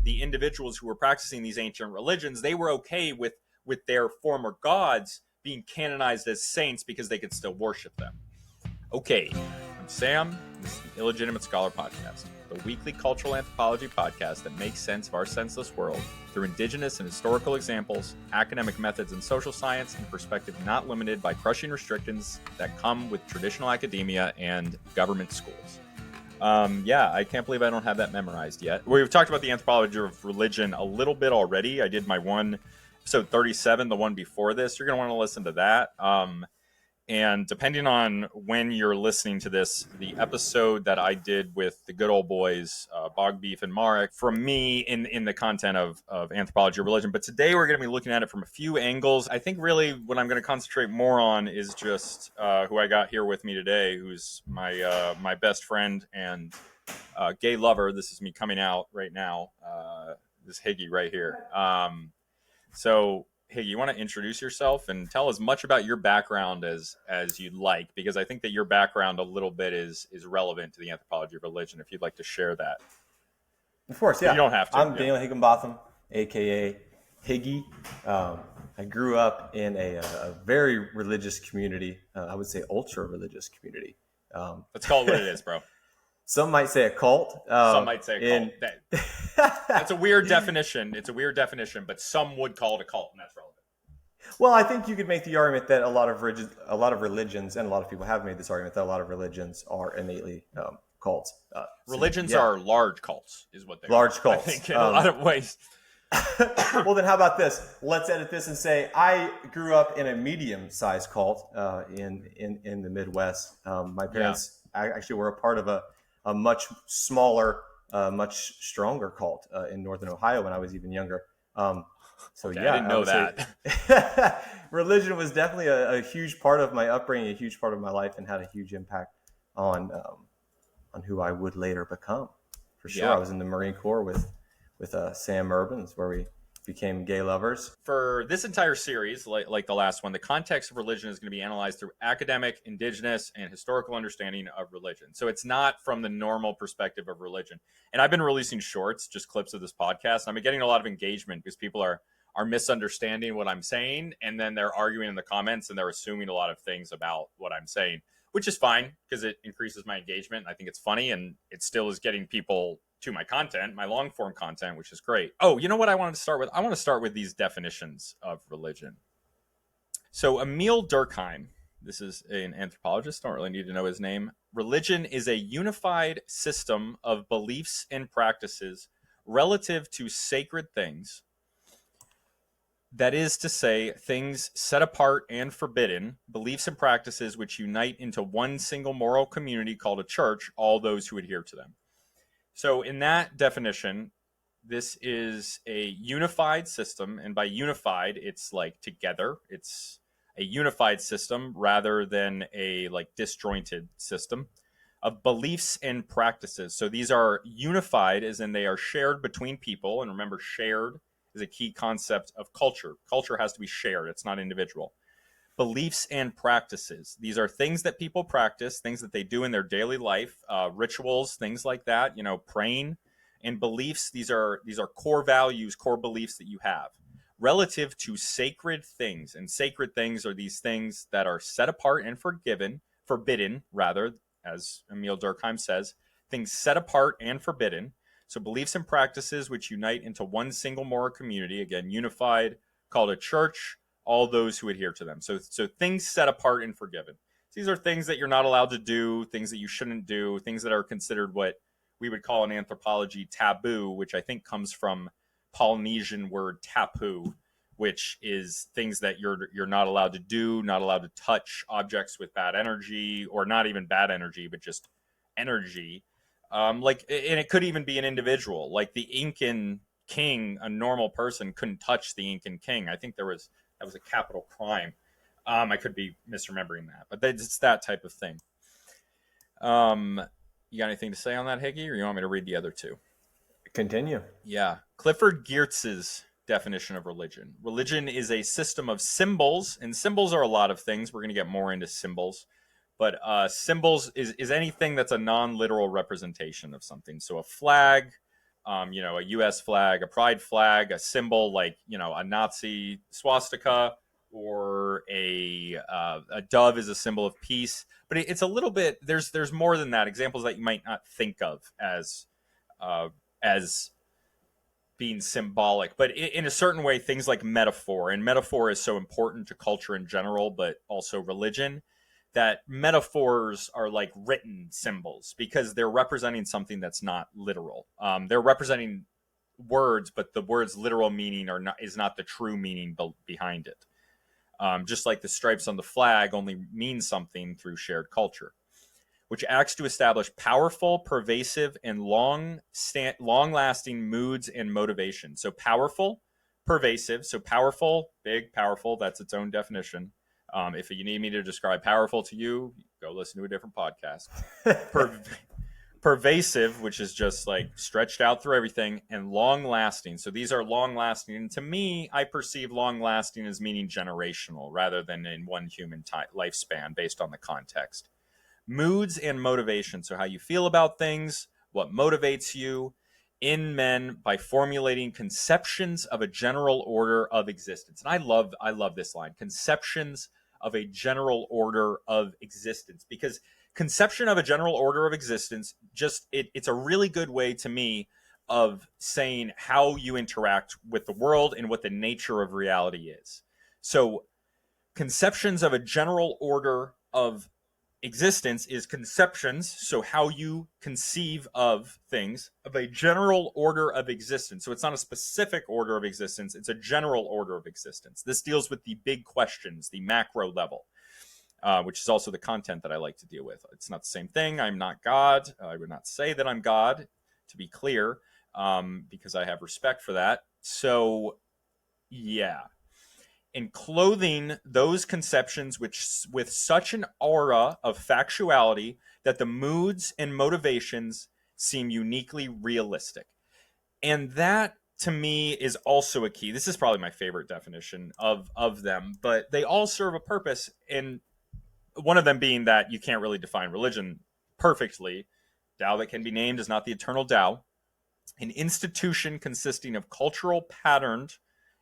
the individuals who were practicing these ancient religions, they were okay with their former gods being canonized as saints because they could still worship them. Okay, I'm Sam. This is the Illegitimate Scholar Podcast, the weekly cultural anthropology podcast that makes sense of our senseless world through indigenous and historical examples, academic methods and social science, and perspective not limited by crushing restrictions that come with traditional academia and government schools. I can't believe I don't have that memorized yet. We've talked about the Anthropology of Religion a little bit already. I did my episode 37, the one before this. You're going to want to listen to that. And depending on when you're listening to this, the episode that I did with the good old boys, Bog Beef and Marek, from me in the content of Anthropology of Religion. But today we're going to be looking at it from a few angles. I think really what I'm going to concentrate more on is just who I got here with me today, who's my best friend and gay lover. This is me coming out right now. This Higgy right here. Hey, you want to introduce yourself and tell as much about your background as you'd like, because I think that your background a little bit is relevant to the Anthropology of Religion, if you'd like to share that. Of course, yeah. You don't have to. I'm Daniel Higginbotham, a.k.a. Higgy. I grew up in a very religious community. I would say ultra-religious community. Let's call it what it is, bro. Some might say a cult. Some might say a cult. That's a weird definition. It's a weird definition, but some would call it a cult, and that's relevant. Well, I think you could make the argument that a lot of religions, and a lot of people have made this argument, that a lot of religions are innately cults. Religions are large cults, is what they large are, cults. I think, in a lot of ways. Well, then how about this? Let's edit this and say I grew up in a medium-sized cult in the Midwest. My parents actually were a part of a much smaller, much stronger cult in Northern Ohio when I was even younger. I didn't know that. Religion was definitely a huge part of my upbringing, a huge part of my life, and had a huge impact on who I would later become. For sure, I was in the Marine Corps with Sam Urbans, where we became gay lovers. For this entire series, like the last one, the context of religion is going to be analyzed through academic, indigenous, and historical understanding of religion. So it's not from the normal perspective of religion. And I've been releasing shorts, just clips of this podcast. I'm getting a lot of engagement because people are misunderstanding what I'm saying, and then they're arguing in the comments, and they're assuming a lot of things about what I'm saying, which is fine because it increases my engagement. I think it's funny, and it still is getting people to my content, my long form content, which is great. Oh, you know what I wanted to start with? I want to start with these definitions of religion. So Emil Durkheim, this is an anthropologist, don't really need to know his name. Religion is a unified system of beliefs and practices relative to sacred things. That is to say, things set apart and forbidden, beliefs and practices which unite into one single moral community called a church, all those who adhere to them. So in that definition, this is a unified system. And by unified, it's like together. It's a unified system rather than a like disjointed system of beliefs and practices. So these are unified as in they are shared between people. And remember, shared is a key concept of culture. Culture has to be shared. It's not individual. Beliefs and practices. These are things that people practice, things that they do in their daily life, rituals, things like that, praying. And beliefs, these are core values, core beliefs that you have relative to sacred things. And sacred things are these things that are set apart and forbidden, rather, as Emil Durkheim says, things set apart and forbidden. So beliefs and practices which unite into one single moral community, again, unified, called a church, all those who adhere to them. So things set apart and forgiven. These are things that you're not allowed to do, things that you shouldn't do, things that are considered what we would call in anthropology taboo, which I think comes from Polynesian word tapu, which is things that you're not allowed to do, not allowed to touch objects with bad energy, or not even bad energy, but just energy. And it could even be an individual, like the Incan king. A normal person couldn't touch the Incan king. I think that was a capital crime. I could be misremembering that, but it's that type of thing. You got anything to say on that, Higgy, or you want me to read the other two? Continue. Yeah. Clifford Geertz's definition of religion. Religion is a system of symbols, and symbols are a lot of things. We're going to get more into symbols. But symbols is anything that's a non-literal representation of something. So a flag, a U.S. flag, a pride flag, a symbol like, a Nazi swastika, or a dove is a symbol of peace. But it's a little bit, there's more than that. Examples that you might not think of as being symbolic, but in a certain way, things like metaphor, and metaphor is so important to culture in general, but also religion, that metaphors are like written symbols because they're representing something that's not literal. They're representing words, but the word's literal meaning is not the true meaning behind it. Just like the stripes on the flag only mean something through shared culture, which acts to establish powerful, pervasive, and long-lasting moods and motivations. So powerful, pervasive. So powerful, big, powerful. That's its own definition. If you need me to describe powerful to you, go listen to a different podcast. Pervasive, which is just like stretched out through everything, and long-lasting. So these are long-lasting. And to me, I perceive long-lasting as meaning generational rather than in one human lifespan based on the context. Moods and motivation. So how you feel about things, what motivates you in men by formulating conceptions of a general order of existence. And I love this line, conceptions of a general order of existence, because conception of a general order of existence, it's a really good way to me of saying how you interact with the world and what the nature of reality is. So conceptions of a general order of existence is conceptions, so how you conceive of things, of a general order of existence. So it's not a specific order of existence, it's a general order of existence. This deals with the big questions, the macro level, which is also the content that I like to deal with. It's not the same thing. I'm not God. I would not say that I'm God, to be clear, because I have respect for that. So, yeah. And clothing those conceptions with such an aura of factuality that the moods and motivations seem uniquely realistic. And that, to me, is also a key. This is probably my favorite definition of them, but they all serve a purpose. And one of them being that you can't really define religion perfectly. Tao that can be named is not the eternal Tao. An institution consisting of cultural patterned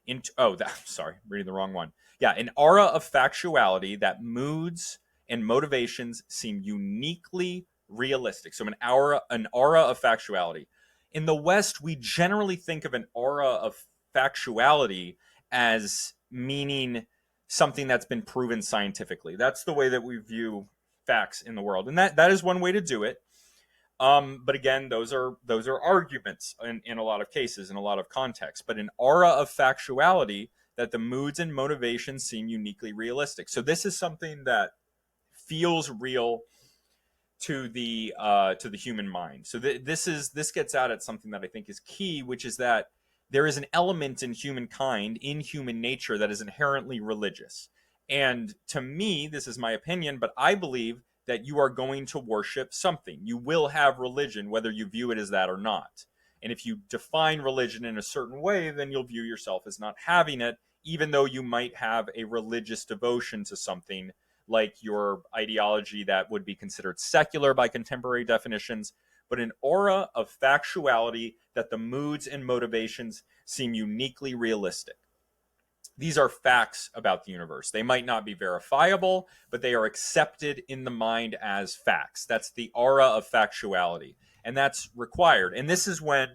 reading the wrong one. Yeah, an aura of factuality that moods and motivations seem uniquely realistic. So an aura of factuality. In the West, we generally think of an aura of factuality as meaning something that's been proven scientifically. That's the way that we view facts in the world, and that is one way to do it. But again, those are arguments in a lot of cases, in a lot of contexts. But an aura of factuality that the moods and motivations seem uniquely realistic. So this is something that feels real to the human mind. So this gets out at something that I think is key, which is that there is an element in humankind, in human nature, that is inherently religious. And to me, this is my opinion, but I believe that you are going to worship something. You will have religion, whether you view it as that or not. And if you define religion in a certain way, then you'll view yourself as not having it, even though you might have a religious devotion to something like your ideology that would be considered secular by contemporary definitions, but an aura of factuality that the moods and motivations seem uniquely realistic. These are facts about the universe. They might not be verifiable, but they are accepted in the mind as facts. That's the aura of factuality. And that's required. And this is when,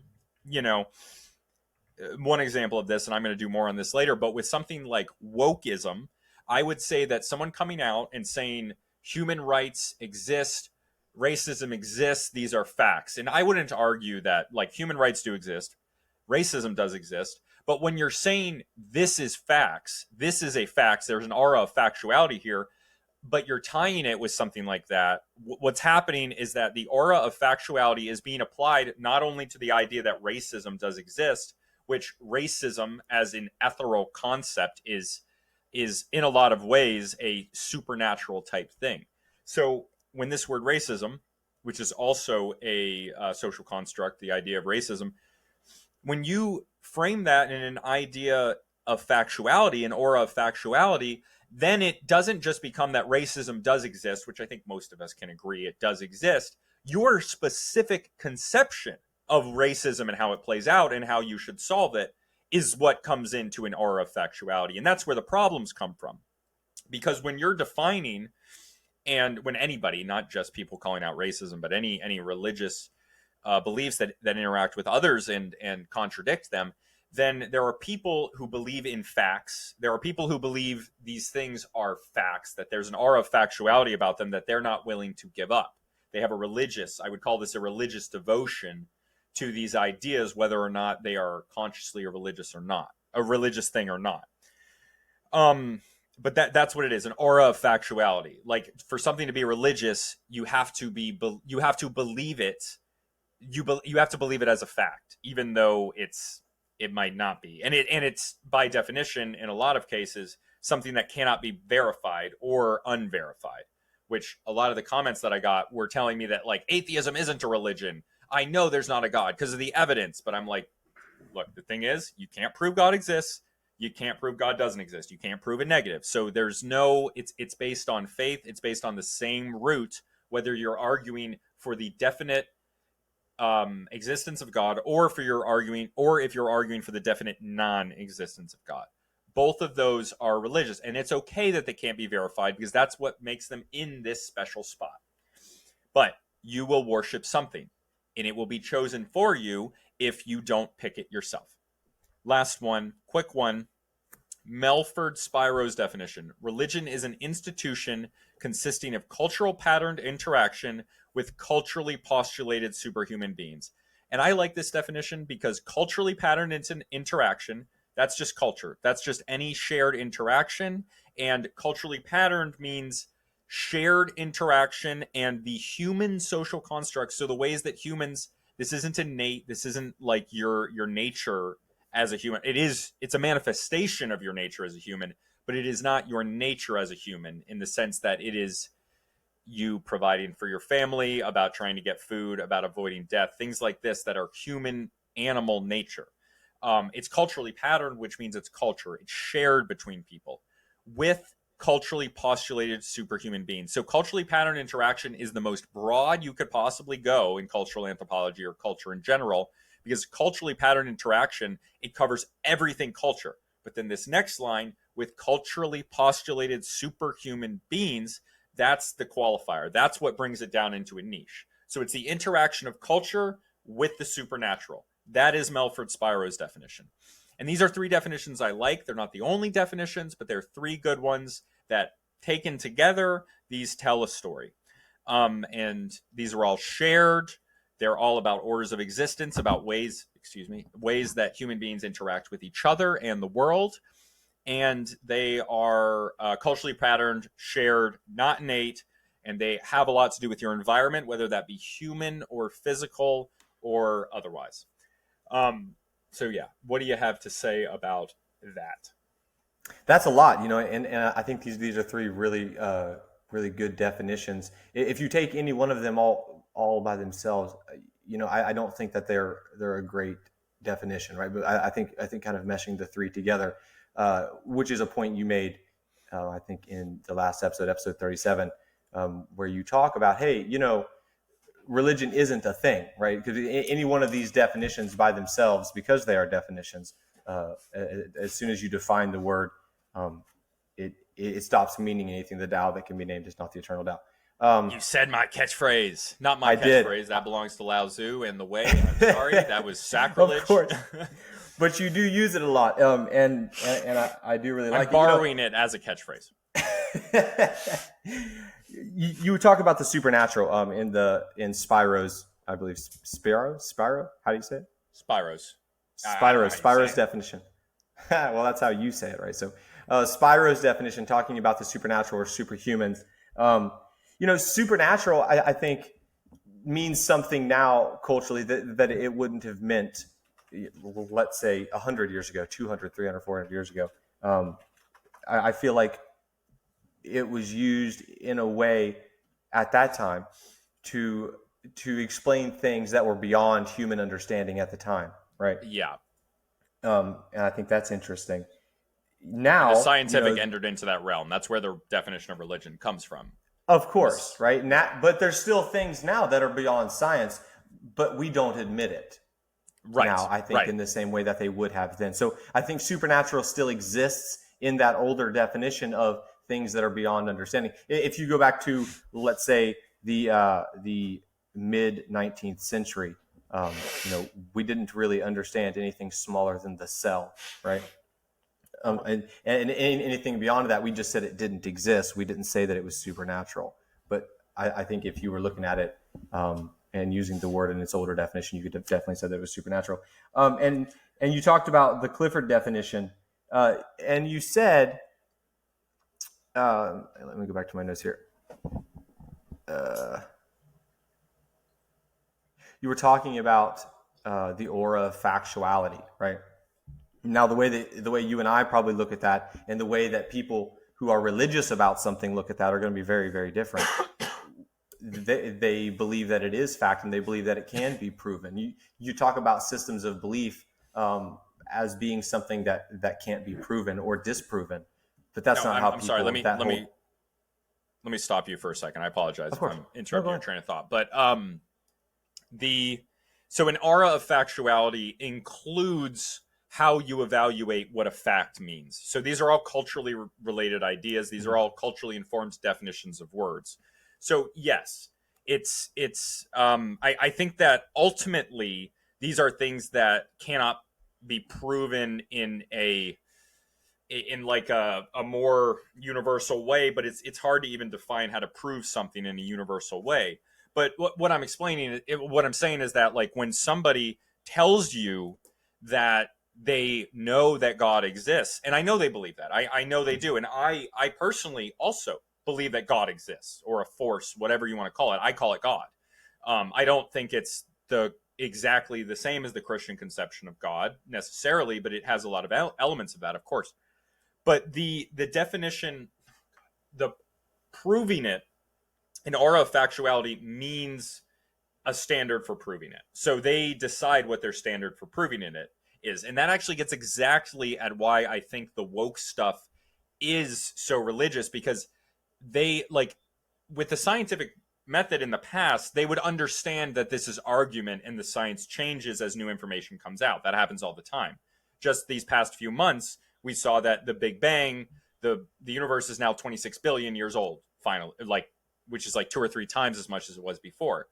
one example of this, and I'm going to do more on this later, but with something like wokeism, I would say that someone coming out and saying human rights exist, racism exists, these are facts. And I wouldn't argue that like human rights do exist, racism does exist. But when you're saying this is facts, this is a fact, there's an aura of factuality here, but you're tying it with something like that, what's happening is that the aura of factuality is being applied not only to the idea that racism does exist, which racism as an ethereal concept is in a lot of ways a supernatural type thing. So when this word racism, which is also a social construct, the idea of racism, when you frame that in an idea of factuality, an aura of factuality, then it doesn't just become that racism does exist, which I think most of us can agree it does exist. Your specific conception of racism and how it plays out and how you should solve it is what comes into an aura of factuality. And that's where the problems come from. Because when you're defining, and when anybody, not just people calling out racism, but any religious beliefs that interact with others and contradict them, then there are people who believe in facts. There are people who believe these things are facts, that there's an aura of factuality about them that they're not willing to give up. They have I would call this a religious devotion to these ideas, whether or not they are consciously a religious thing or not. But that's what it is, an aura of factuality. Like, for something to be religious, you have to believe it. You have to believe it as a fact, even though it might not be. And it's by definition, in a lot of cases, something that cannot be verified or unverified, which a lot of the comments that I got were telling me that, like, atheism isn't a religion. I know there's not a God because of the evidence, but I'm like, look, the thing is, you can't prove God exists. You can't prove God doesn't exist. You can't prove a negative. So it's based on faith. It's based on the same root, whether you're arguing for the definite existence of God, or if you're arguing for the definite non-existence of God. Both of those are religious, and it's okay that they can't be verified, because that's what makes them in this special spot. But you will worship something, and it will be chosen for you if you don't pick it yourself. Last one, quick one. Melford Spiro's definition. Religion is an institution consisting of cultural patterned interaction with culturally postulated superhuman beings. And I like this definition because culturally patterned interaction, that's just culture. That's just any shared interaction. And culturally patterned means shared interaction and the human social constructs. So the ways that humans, this isn't innate, this isn't like your nature as a human. It's a manifestation of your nature as a human, but it is not your nature as a human, in the sense that it is you providing for your family, about trying to get food, about avoiding death, things like this that are human animal nature. It's culturally patterned, which means it's culture. It's shared between people with culturally postulated superhuman beings. So culturally patterned interaction is the most broad you could possibly go in cultural anthropology or culture in general, because culturally patterned interaction, it covers everything culture. But then this next line, with culturally postulated superhuman beings, that's the qualifier. That's what brings it down into a niche. So it's the interaction of culture with the supernatural. That is Melford Spiro's definition. And these are three definitions I like. They're not the only definitions, but they're three good ones that, taken together, these tell a story. And these are all shared. They're all about orders of existence, about ways that human beings interact with each other and the world. And they are culturally patterned, shared, not innate, and they have a lot to do with your environment, whether that be human or physical or otherwise. So yeah, what do you have to say about that? That's a lot, and I think these are three really good definitions. If you take any one of them all by themselves, I don't think that they're a great definition, right? But I think kind of meshing the three together, which is a point you made, I think in the last episode 37, where you talk about, hey, religion isn't a thing, right? Because any one of these definitions by themselves, because they are definitions, as soon as you define the word, it stops meaning anything. The Tao that can be named is not the eternal Tao. You said my catchphraase, not my catchphrase. That belongs to Lao Tzu and the Way. I'm sorry, that was sacrilege. Of course, but you do use it a lot, and I do really like. I'm borrowing it as a catchphrase. You talk about the supernatural in Spiro's, I believe, Spiro. How do you say it? Spiro's definition. Well, that's how you say it, right? So, Spiro's definition, talking about the supernatural or superhumans. Supernatural, I think, means something now culturally that it wouldn't have meant, let's say, 100 years ago, 200, 300, 400 years ago. I feel like it was used in a way at that time to explain things that were beyond human understanding at the time, right? Yeah. And I think that's interesting. Now, and the scientific entered into that realm. That's where the definition of religion comes from. Of course, right? But there's still things now that are beyond science. but we don't admit it Right, now, I think, right. in the same way that they would have then. So I think supernatural still exists in that older definition of things that are beyond understanding. If you go back to, let's say, the mid 19th century, we didn't really understand anything smaller than the cell, right? And anything beyond that, we just said it didn't exist. We didn't say that it was supernatural. But I think if you were looking at it and using the word in its older definition, you could have definitely said that it was supernatural. And you talked about the Clifford definition, and you said, let me go back to my notes here. You were talking about the aura of factuality, right? Now, the way you and I probably look at that, and the way that people who are religious about something look at that, are going to be very, very different. They believe that it is fact, and they believe that it can be proven. You talk about systems of belief as being something that can't be proven or disproven, but that's No, not how I'm people sorry. Let me stop you for a second. I apologize Of if course, I'm no, go interrupting your ahead. train of thought. But so an aura of factuality includes how you evaluate what a fact means. So these are all culturally related ideas. These are all culturally informed definitions of words. So yes, I think that ultimately these are things that cannot be proven in like a more universal way, but it's hard to even define how to prove something in a universal way. But what I'm explaining, what I'm saying is that like when somebody tells you that they know that God exists, and I know they believe that, I know they do, and I personally also believe that God exists, or a force, whatever you want to call it. I call it God. I don't think it's the exactly the same as the Christian conception of God necessarily, but it has a lot of elements of that, of course. But the definition, the proving it, an aura of factuality means a standard for proving it. So they decide what their standard for proving it is. And that actually gets exactly at why I think the woke stuff is so religious, because they like with the scientific method in the past, they would understand that this is argument and the science changes as new information comes out. That happens all the time. Just these past few months, we saw that the Big Bang, the universe is now 26 billion years old, finally, like which is like 2 or 3 times as much as it was before.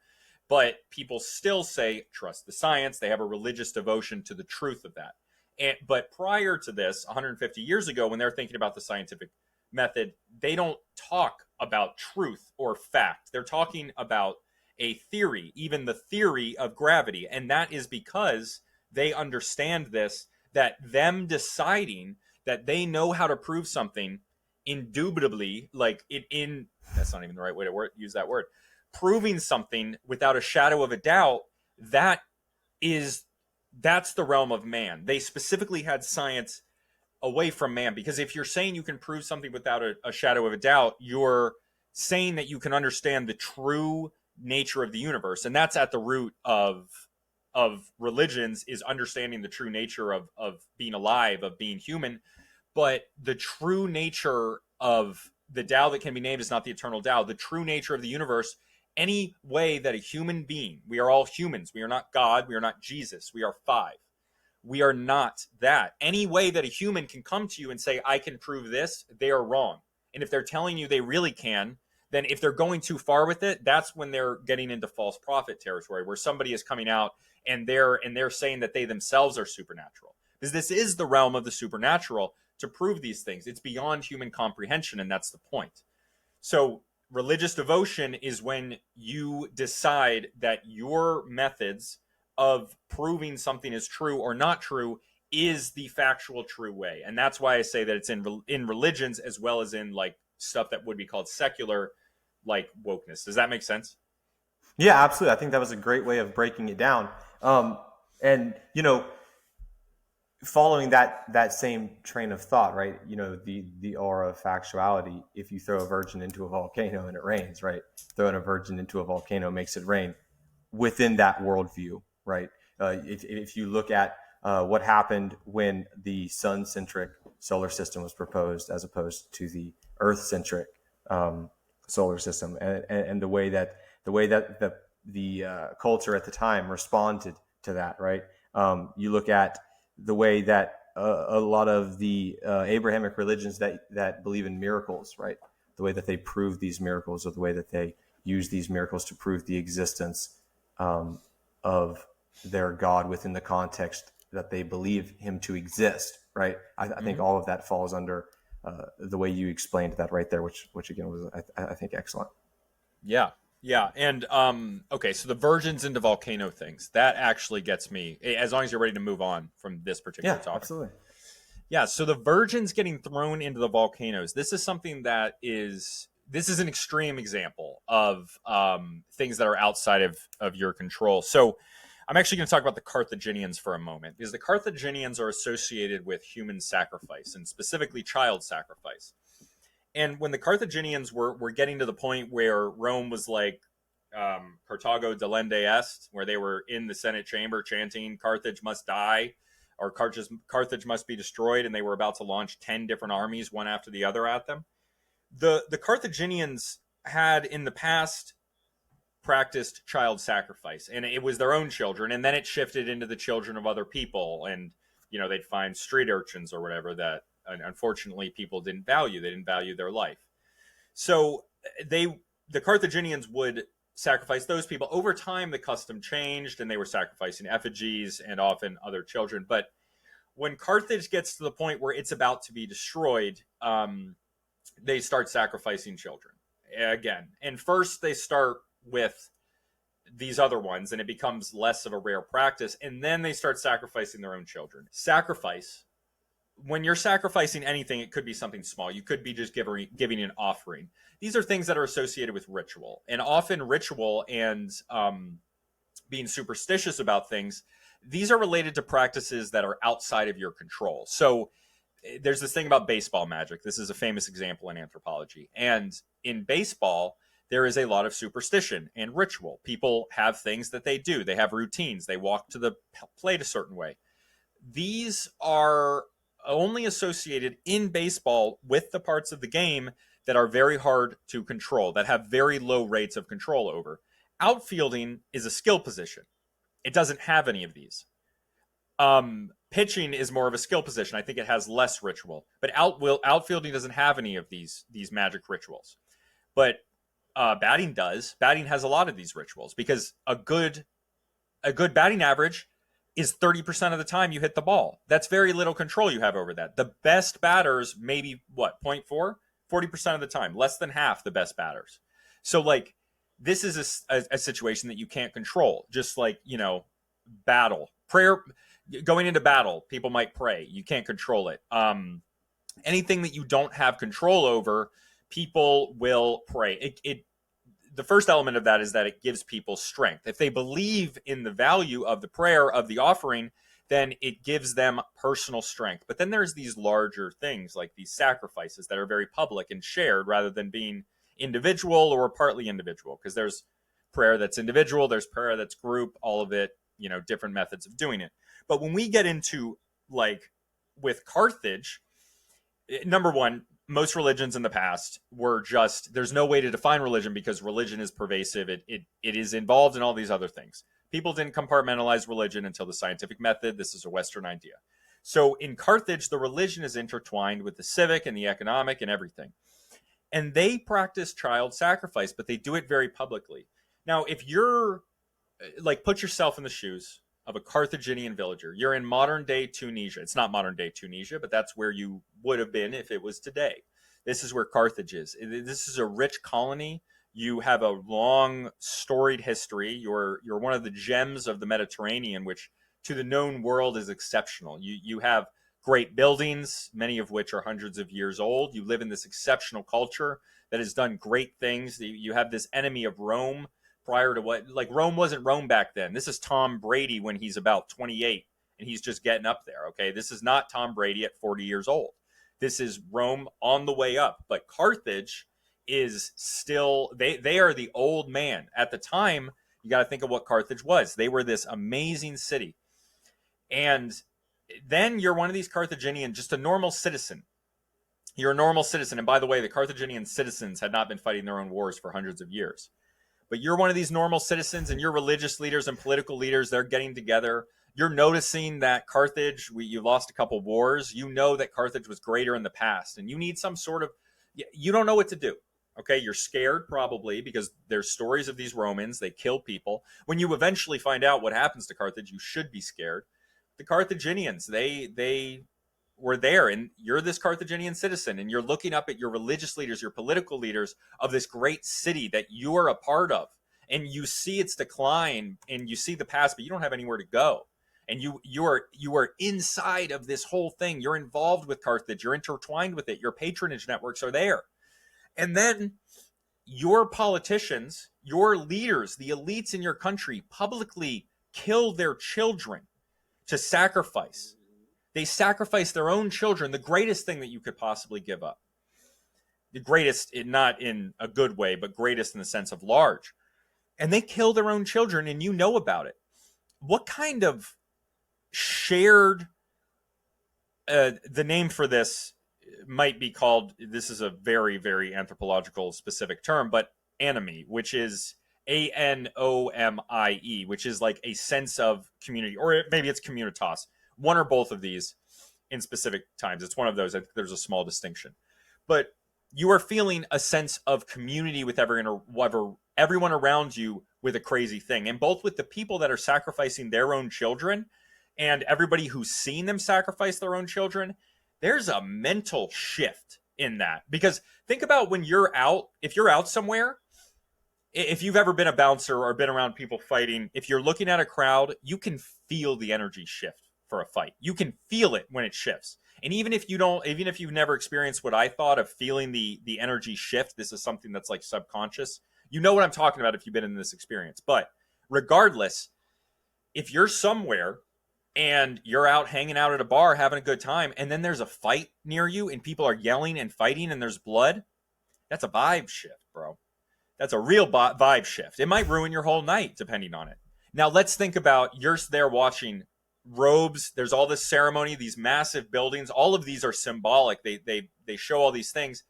But people still say trust the science. They have a religious devotion to the truth of that. But prior to this, 150 years ago, when they're thinking about the scientific method, they don't talk about truth or fact. They're talking about a theory, even the theory of gravity. And that is because they understand this, that them deciding that they know how to prove something indubitably, like it in that's not even the right way to use that word, proving something without a shadow of a doubt, that is that's the realm of man. They specifically had science away from man, because if you're saying you can prove something without a shadow of a doubt, you're saying that you can understand the true nature of the universe, and that's at the root of religions, is understanding the true nature of being alive, of being human. But the true nature of the Tao that can be named is not the eternal Tao. The true nature of the universe, any way that a human being, we are all humans, we are not God, we are not Jesus, we are five. We are not that. Any way that a human can come to you and say, I can prove this, they are wrong. And if they're telling you they really can, then if they're going too far with it, that's when they're getting into false prophet territory, where somebody is coming out and they're saying that they themselves are supernatural. Because this is the realm of the supernatural to prove these things. It's beyond human comprehension, and that's the point. So religious devotion is when you decide that your methods of proving something is true or not true is the factual true way. And that's why I say that it's in religions as well as in like stuff that would be called secular, like wokeness. Does that make sense? Yeah, absolutely. I think that was a great way of breaking it down. And following that same train of thought, right? The aura of factuality. If you throw a virgin into a volcano and it rains, right? Throwing a virgin into a volcano makes it rain. Within that worldview, right? If you look at what happened when the sun-centric solar system was proposed, as opposed to the Earth-centric solar system, and the way that culture at the time responded to that, right? You look at the way that a lot of the Abrahamic religions that believe in miracles, right? The way that they prove these miracles, or the way that they use these miracles to prove the existence of their God within the context that they believe him to exist, right? I think all of that falls under the way you explained that right there, which again was I think excellent. Yeah. Yeah. And okay, so the versions into volcano things, that actually gets me, as long as you're ready to move on from this particular Yeah, topic. absolutely. Yeah, so the virgins getting thrown into the volcanoes. This is something that is this is an extreme example of things that are outside of your control. So I'm actually going to talk about the Carthaginians for a moment, because the Carthaginians are associated with human sacrifice, and specifically child sacrifice. And when the Carthaginians were getting to the point where Rome was like, Carthago delende est, where they were in the Senate chamber chanting Carthage must die, or Carthage must be destroyed, and they were about to launch 10 different armies one after the other at them. The Carthaginians had in the past practiced child sacrifice, and it was their own children, and then it shifted into the children of other people, and they'd find street urchins or whatever that unfortunately people didn't value. They didn't value their life. So the Carthaginians would sacrifice those people. Over time, the custom changed, and they were sacrificing effigies and often other children. But when Carthage gets to the point where it's about to be destroyed, they start sacrificing children again. And first, they start with these other ones, and it becomes less of a rare practice. And then they start sacrificing their own children. Sacrifice. When you're sacrificing anything, it could be something small. You could be just giving an offering. These are things that are associated with ritual, and often ritual and being superstitious about things, these are related to practices that are outside of your control. So there's this thing about baseball magic. This is a famous example in anthropology. And in baseball, there is a lot of superstition and ritual. People have things that they do. They have routines. They walk to the plate a certain way. These are only associated in baseball with the parts of the game that are very hard to control, that have very low rates of control over. Outfielding is a skill position. It doesn't have any of these. Pitching is more of a skill position. I think it has less ritual. But outfielding doesn't have any of these magic rituals. But batting does. Batting has a lot of these rituals, because a good batting average is 30% of the time you hit the ball. That's very little control you have over that. The best batters, maybe 0.4? 40% of the time, less than half the best batters. So like, this is a situation that you can't control. Just like, battle, prayer, going into battle, people might pray. You can't control it. Anything that you don't have control over, people will pray. The first element of that is that it gives people strength. If they believe in the value of the prayer, of the offering, then it gives them personal strength. But then there's these larger things, like these sacrifices that are very public and shared, rather than being individual or partly individual, because there's prayer that's individual, there's prayer that's group, all of it, different methods of doing it. But when we get into, like, with Carthage, number one, most religions in the past were just, there's no way to define religion, because religion is pervasive. It is involved in all these other things. People didn't compartmentalize religion until the scientific method. This is a Western idea. So in Carthage, the religion is intertwined with the civic and the economic and everything. And they practice child sacrifice, but they do it very publicly. Now, if you're, like, put yourself in the shoes of a Carthaginian villager. You're in modern day Tunisia. It's not modern day Tunisia, but that's where you would have been if it was today. This is where Carthage is. This is a rich colony. You have a long, storied history. You're one of the gems of the Mediterranean, which to the known world is exceptional. You have great buildings, many of which are hundreds of years old. You live in this exceptional culture that has done great things. You have this enemy of Rome prior to Rome wasn't Rome back then. This is Tom Brady when he's about 28 and he's just getting up there. Okay. This is not Tom Brady at 40 years old. This is Rome on the way up. But Carthage is still, they are the old man. At the time, you got to think of what Carthage was. They were this amazing city. And then you're one of these Carthaginian, just a normal citizen. You're a normal citizen. And by the way, the Carthaginian citizens had not been fighting their own wars for hundreds of years. but you're one of these normal citizens, and your religious leaders and political leaders, they're getting together. You're noticing that Carthage, you lost a couple wars. You know that Carthage was greater in the past, and you need some sort of, you don't know what to do. Okay, you're scared probably because there's stories of these Romans. They kill people. When you eventually find out what happens to Carthage, you should be scared. The Carthaginians, they were there, and you're this Carthaginian citizen, and you're looking up at your religious leaders, your political leaders of this great city that you are a part of, and you see its decline, and you see the past, but you don't have anywhere to go. And you are inside of this whole thing. You're involved with Carthage. You're intertwined with it. Your patronage networks are there. And then your politicians, your leaders, the elites in your country publicly kill their children to sacrifice. They sacrifice their own children, the greatest thing that you could possibly give up. The greatest, not in a good way, but greatest in the sense of large. And they kill their own children, and you know about it. What kind of shared, the name for this might be called, this is a very, very anthropological specific term, but anomie, which is anomie, which is like a sense of community, or maybe it's communitas, one or both of these in specific times. It's one of those. I think there's a small distinction, but you are feeling a sense of community with everyone around you with a crazy thing, and both with the people that are sacrificing their own children and everybody who's seen them sacrifice their own children. There's a mental shift in that, because think about when you're out, if you're out somewhere, if you've ever been a bouncer or been around people fighting, if you're looking at a crowd, you can feel the energy shift for a fight. You can feel it when it shifts. And even if you've never experienced what I thought of feeling the energy shift, this is something that's like subconscious. You know what I'm talking about if you've been in this experience. But regardless, if you're somewhere and you're out hanging out at a bar having a good time, and then there's a fight near you and people are yelling and fighting and there's blood, that's a vibe shift, bro. That's a real vibe shift. It might ruin your whole night depending on it. Now let's think about, you're there watching robes. There's all this ceremony, these massive buildings. All of these are symbolic. They show all these things.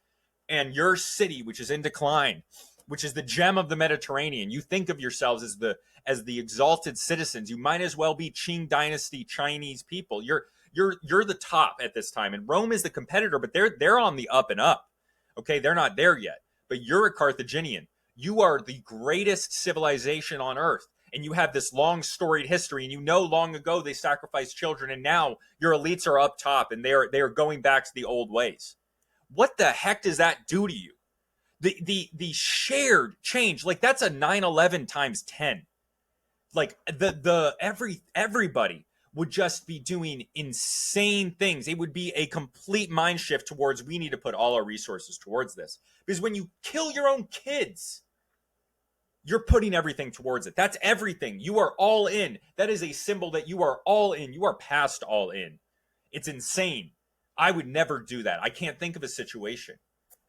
And your city, which is in decline, which is the gem of the Mediterranean, you think of yourselves as the exalted citizens. You might as well be Qing dynasty Chinese people. You're the top at this time, and Rome is the competitor, but they're on the up and up. Okay, they're not there yet, but you're a Carthaginian. You are the greatest civilization on earth, and you have this long storied history, and you know long ago they sacrificed children, and now your elites are up top, and they are going back to the old ways. What the heck does that do to you? The shared change, like that's a 9/11 times 10. Like everybody would just be doing insane things. It would be a complete mind shift towards, we need to put all our resources towards this. Because when you kill your own kids, you're putting everything towards it. That's everything. You are all in. That is a symbol that you are all in. You are past all in. It's insane. I would never do that. I can't think of a situation.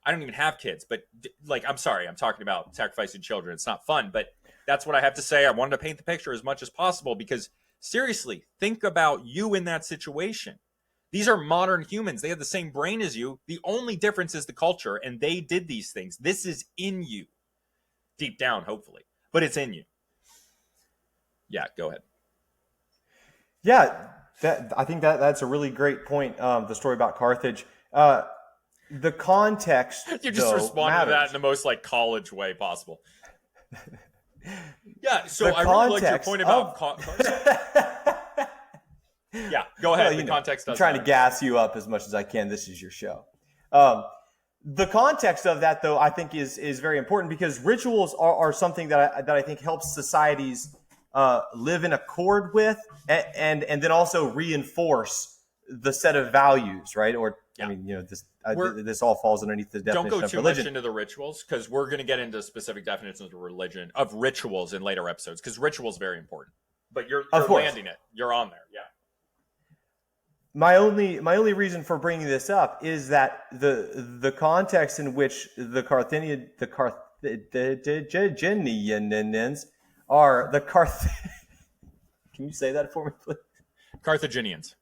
I don't even have kids, but like, I'm sorry, I'm talking about sacrificing children. It's not fun, but that's what I have to say. I wanted to paint the picture as much as possible, because seriously, think about you in that situation. These are modern humans. They have the same brain as you. The only difference is the culture, and they did these things. This is in you. Deep down, hopefully, but it's in you. Yeah, go ahead. Yeah, I think that's a really great point. The story about Carthage. The context, you just responded to that in the most like college way possible. Yeah, so I really like your point about yeah, go ahead. The context does. I'm trying to gas you up as much as I can. This is your show. The context of that, though, I think is very important, because rituals are something that I think helps societies live in accord with, and then also reinforce the set of values, right? Or yeah. I mean, this all falls underneath the definition of religion. Don't go too much into the rituals, because we're going to get into specific definitions of rituals in later episodes, because ritual is very important. But you're landing it. You're on there. Yeah. My only reason for bringing this up is that the context in which the Carthaginians are Can you say that for me, please? Carthaginians.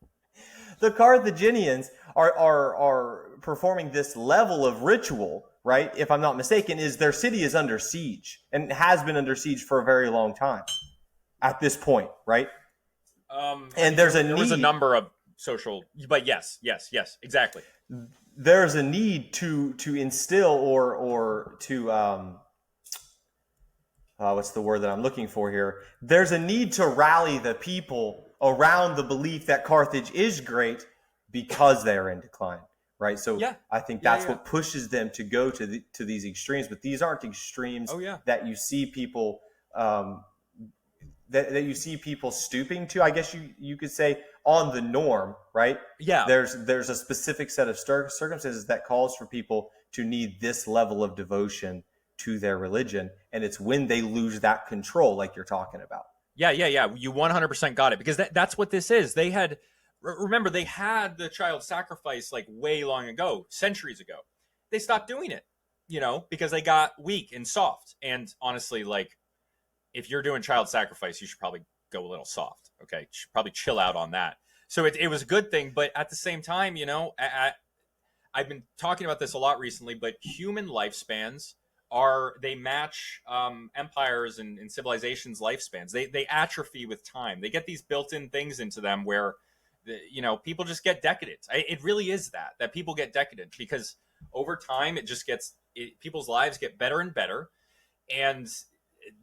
The Carthaginians are performing this level of ritual, right, if I'm not mistaken, is their city is under siege and has been under siege for a very long time at this point, right? And there's a there was a need. number of social, but yes, exactly. There's a need to instill or to what's the word that I'm looking for here? There's a need to rally the people around the belief that Carthage is great because they are in decline, right? So Yeah. I think Yeah, that's yeah. what pushes them to go to these extremes. But these aren't extremes Oh, yeah. that you see people that you see people stooping to. I guess you could say on the norm, right? Yeah. There's a specific set of circumstances that calls for people to need this level of devotion to their religion, and it's when they lose that control, like you're talking about. Yeah. You 100% got it, because that's what this is. They had, remember, they had the child sacrifice like way long ago, centuries ago. They stopped doing it, because they got weak and soft. And honestly, like, if you're doing child sacrifice, you should probably go a little soft. Okay, you should probably chill out on that. So it was a good thing, but at the same time, I've been talking about this a lot recently, but human lifespans they match empires and civilizations lifespans. They atrophy with time. They get these built-in things into them where people just get decadent. It really is that people get decadent because over time people's lives get better and better, and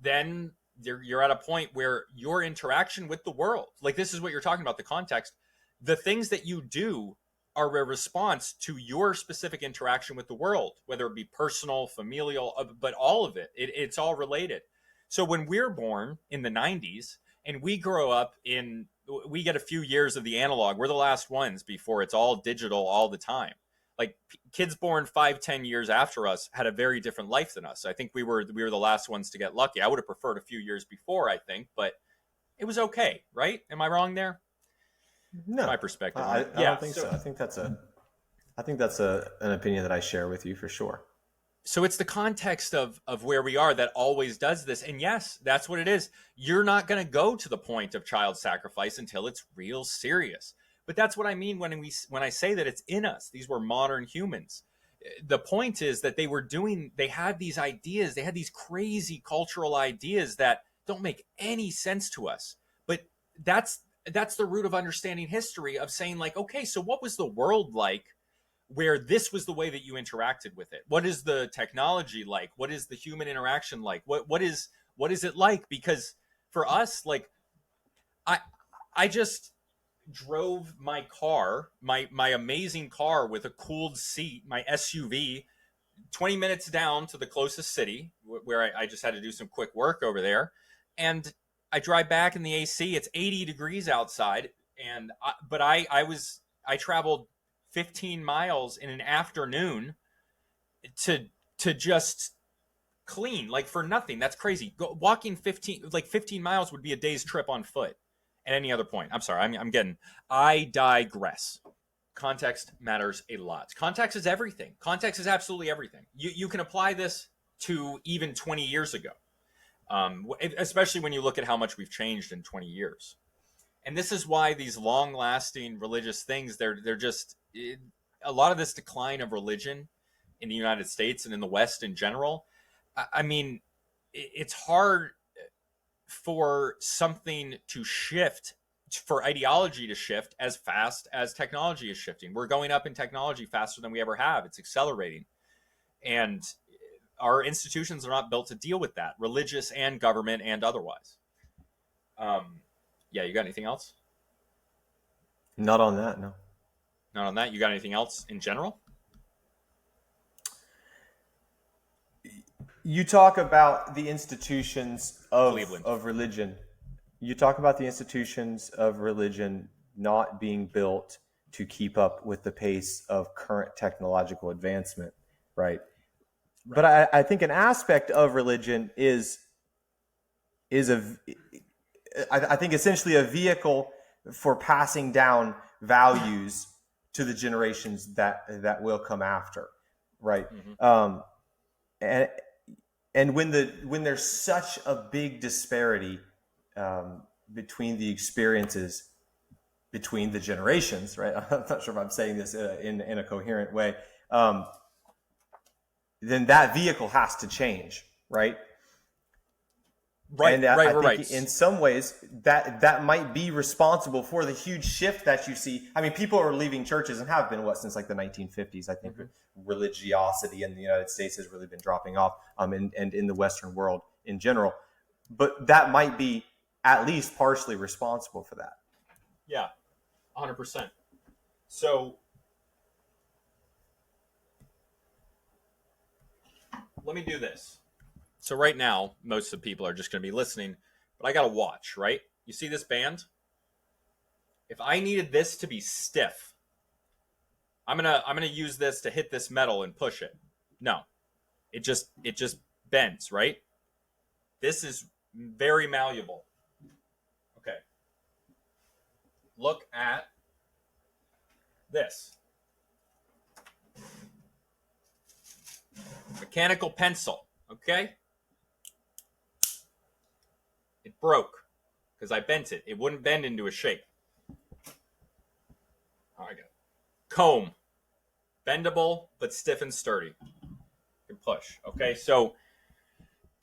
then you're at a point where your interaction with the world, like this is what you're talking about, the context, the things that you do are a response to your specific interaction with the world, whether it be personal, familial, but all of it's all related. So when we're born in the 90s and we grow up we get a few years of the analog, we're the last ones before it's all digital all the time. Like kids born 5-10 years after us had a very different life than us. I think we were the last ones to get lucky. I would have preferred a few years before, I think, but it was okay, right? Am I wrong there? No, That's my perspective on it. I don't think so. I think that's an opinion that I share with you for sure. So it's the context of where we are that always does this. And yes, that's what it is. You're not going to go to the point of child sacrifice until it's real serious. But that's what I mean when I say that it's in us. These were modern humans. The point is that they had these ideas, they had these crazy cultural ideas that don't make any sense to us. But that's the root of understanding history, of saying like, okay, so what was the world like where this was the way that you interacted with it? What is the technology like? What is the human interaction like? What is it like? Because for us, like I just drove my car, my amazing car with a cooled seat, my SUV, 20 minutes down to the closest city where I just had to do some quick work over there. And I drive back in the AC. It's 80 degrees outside. And I traveled 15 miles in an afternoon to just clean, like for nothing. That's crazy. Walking 15 miles would be a day's trip on foot at any other point. I'm sorry. I digress. Context matters a lot. Context is everything. Context is absolutely everything. You can apply this to even 20 years ago, especially when you look at how much we've changed in 20 years. And this is why these long-lasting religious things, they're just a lot of this decline of religion in the United States and in the West in general. I mean, it's hard for something to shift, for ideology to shift as fast as technology is shifting. We're going up in technology faster than we ever have. It's accelerating. And our institutions are not built to deal with that, religious and government and otherwise. Yeah, you got anything else? Not on that, no. Not on that. You got anything else in general? You talk about the institutions Cleveland. of religion. You talk about the institutions of religion not being built to keep up with the pace of current technological advancement, right? But I think an aspect of religion is I think essentially a vehicle for passing down values to the generations that will come after, right? Mm-hmm. And when there's such a big disparity between the experiences between the generations, right? I'm not sure if I'm saying this in a coherent way. then that vehicle has to change, right? Right, And right, I right, think in some ways that might be responsible for the huge shift that you see. I mean, people are leaving churches and have been since like the 1950s. I think religiosity in the United States has really been dropping off, and in the Western world in general. But that might be at least partially responsible for that. Yeah, 100%. So let me do this. So right now, most of the people are just going to be listening, but I got to watch, right? You see this band? If I needed this to be stiff, I'm gonna use this to hit this metal and push it. No, it just bends, right? This is very malleable. Okay. Look at this. Mechanical pencil, okay? It broke because I bent it. It wouldn't bend into a shape. All right, go. Comb, bendable but stiff and sturdy. You can push. Okay, so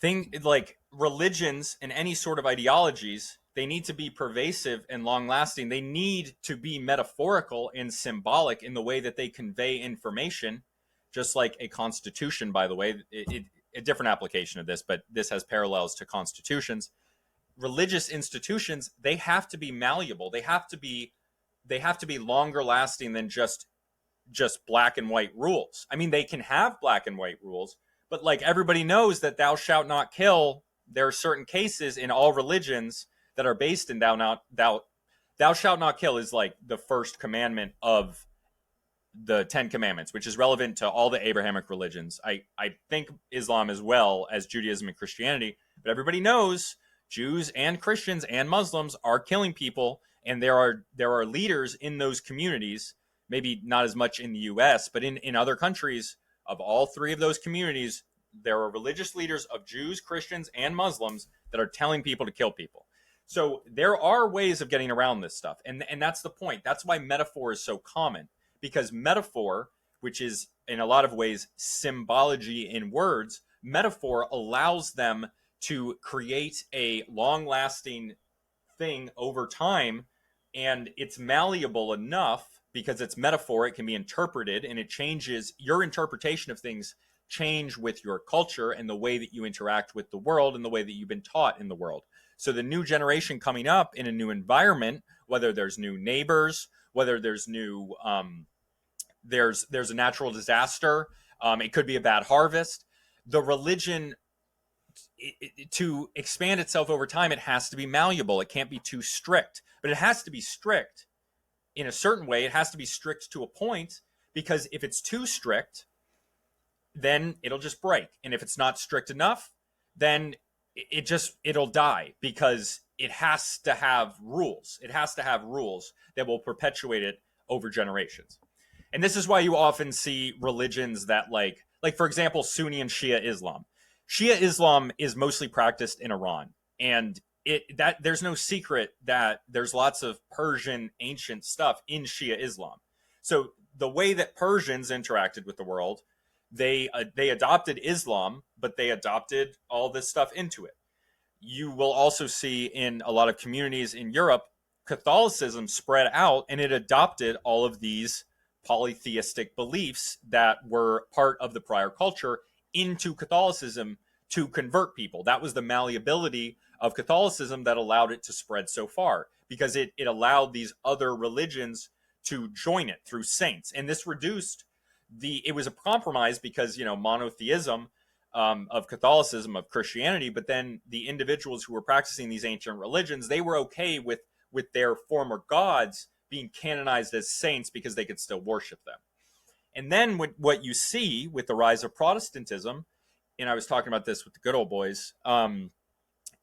thing like religions and any sort of ideologies, they need to be pervasive and long lasting. They need to be metaphorical and symbolic in the way that they convey information, just like a constitution, by the way. A different application of this, but this has parallels to constitutions. Religious institutions, they have to be malleable. They have to be longer lasting than just black and white rules. I mean, they can have black and white rules, but like everybody knows that thou shalt not kill, there are certain cases in all religions that are based in thou shalt not kill is like the first commandment of the 10 commandments, which is relevant to all the Abrahamic religions. I think Islam as well as Judaism and Christianity, but everybody knows Jews and Christians and Muslims are killing people, and there are leaders in those communities, maybe not as much in the US, but in other countries of all three of those communities, there are religious leaders of Jews, Christians, and Muslims that are telling people to kill people. So there are ways of getting around this stuff. And that's the point. That's why metaphor is so common, because metaphor, which is in a lot of ways symbology in words, metaphor allows them to create a long lasting thing over time, and it's malleable enough because it's metaphor. It can be interpreted, and it changes. Your interpretation of things change with your culture and the way that you interact with the world and the way that you've been taught in the world. So the new generation coming up in a new environment, whether there's new neighbors, whether there's new there's a natural disaster, it could be a bad harvest, the religion, to expand itself over time, it has to be malleable. It can't be too strict, but it has to be strict in a certain way. It has to be strict to a point, because if it's too strict, then it'll just break. And if it's not strict enough, then it'll die, because it has to have rules. It has to have rules that will perpetuate it over generations. And this is why you often see religions that like for example, Sunni and Shia Islam. Shia Islam is mostly practiced in Iran, and there's no secret that there's lots of Persian ancient stuff in Shia Islam. So the way that Persians interacted with the world, they adopted Islam, but they adopted all this stuff into it. You will also see in a lot of communities in Europe, Catholicism spread out, and it adopted all of these polytheistic beliefs that were part of the prior culture into Catholicism to convert people. That was the malleability of Catholicism that allowed it to spread so far, because it allowed these other religions to join it through saints. And this reduced it was a compromise, because, monotheism of Catholicism, of Christianity, but then the individuals who were practicing these ancient religions, they were okay with their former gods being canonized as saints because they could still worship them. And then what you see with the rise of Protestantism, and I was talking about this with the good old boys,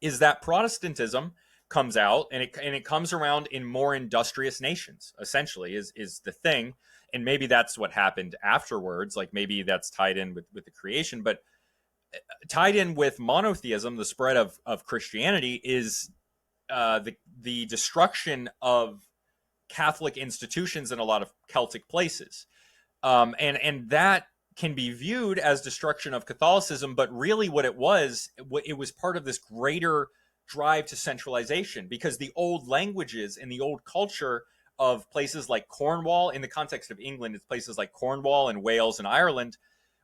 is that Protestantism comes out, and it comes around in more industrious nations, essentially, is the thing. And maybe that's what happened afterwards. Like maybe that's tied in with the creation, but tied in with monotheism, the spread of Christianity, is the destruction of Catholic institutions in a lot of Celtic places. And that can be viewed as destruction of Catholicism, but really what it was part of this greater drive to centralization, because the old languages and the old culture of places like Cornwall, in the context of England, it's places like Cornwall and Wales and Ireland,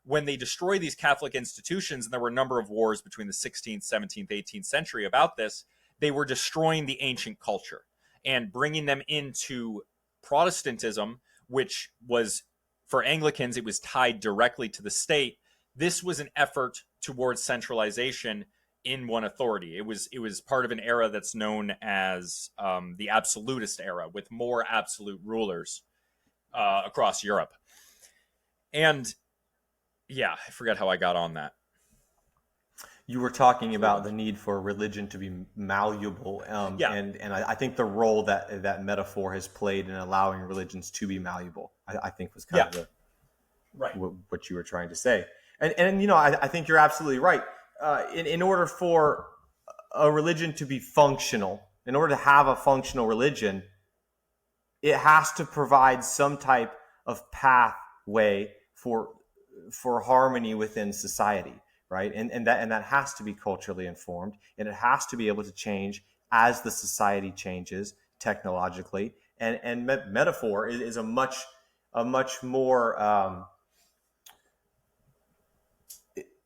when they destroy these Catholic institutions, and there were a number of wars between the 16th, 17th, 18th century about this, they were destroying the ancient culture and bringing them into Protestantism, which was, for Anglicans, it was tied directly to the state. This was an effort towards centralization in one authority. It was part of an era that's known as the absolutist era, with more absolute rulers across Europe. And yeah, I forget how I got on that. You were talking about the need for religion to be malleable, and I think the role that metaphor has played in allowing religions to be malleable, I think was kind of the right what you were trying to say. And you know, I think you're absolutely right. In order for a religion to be functional, in order to have a functional religion, it has to provide some type of pathway for harmony within society, right? And that has to be culturally informed, and it has to be able to change as the society changes technologically. And metaphor is a much more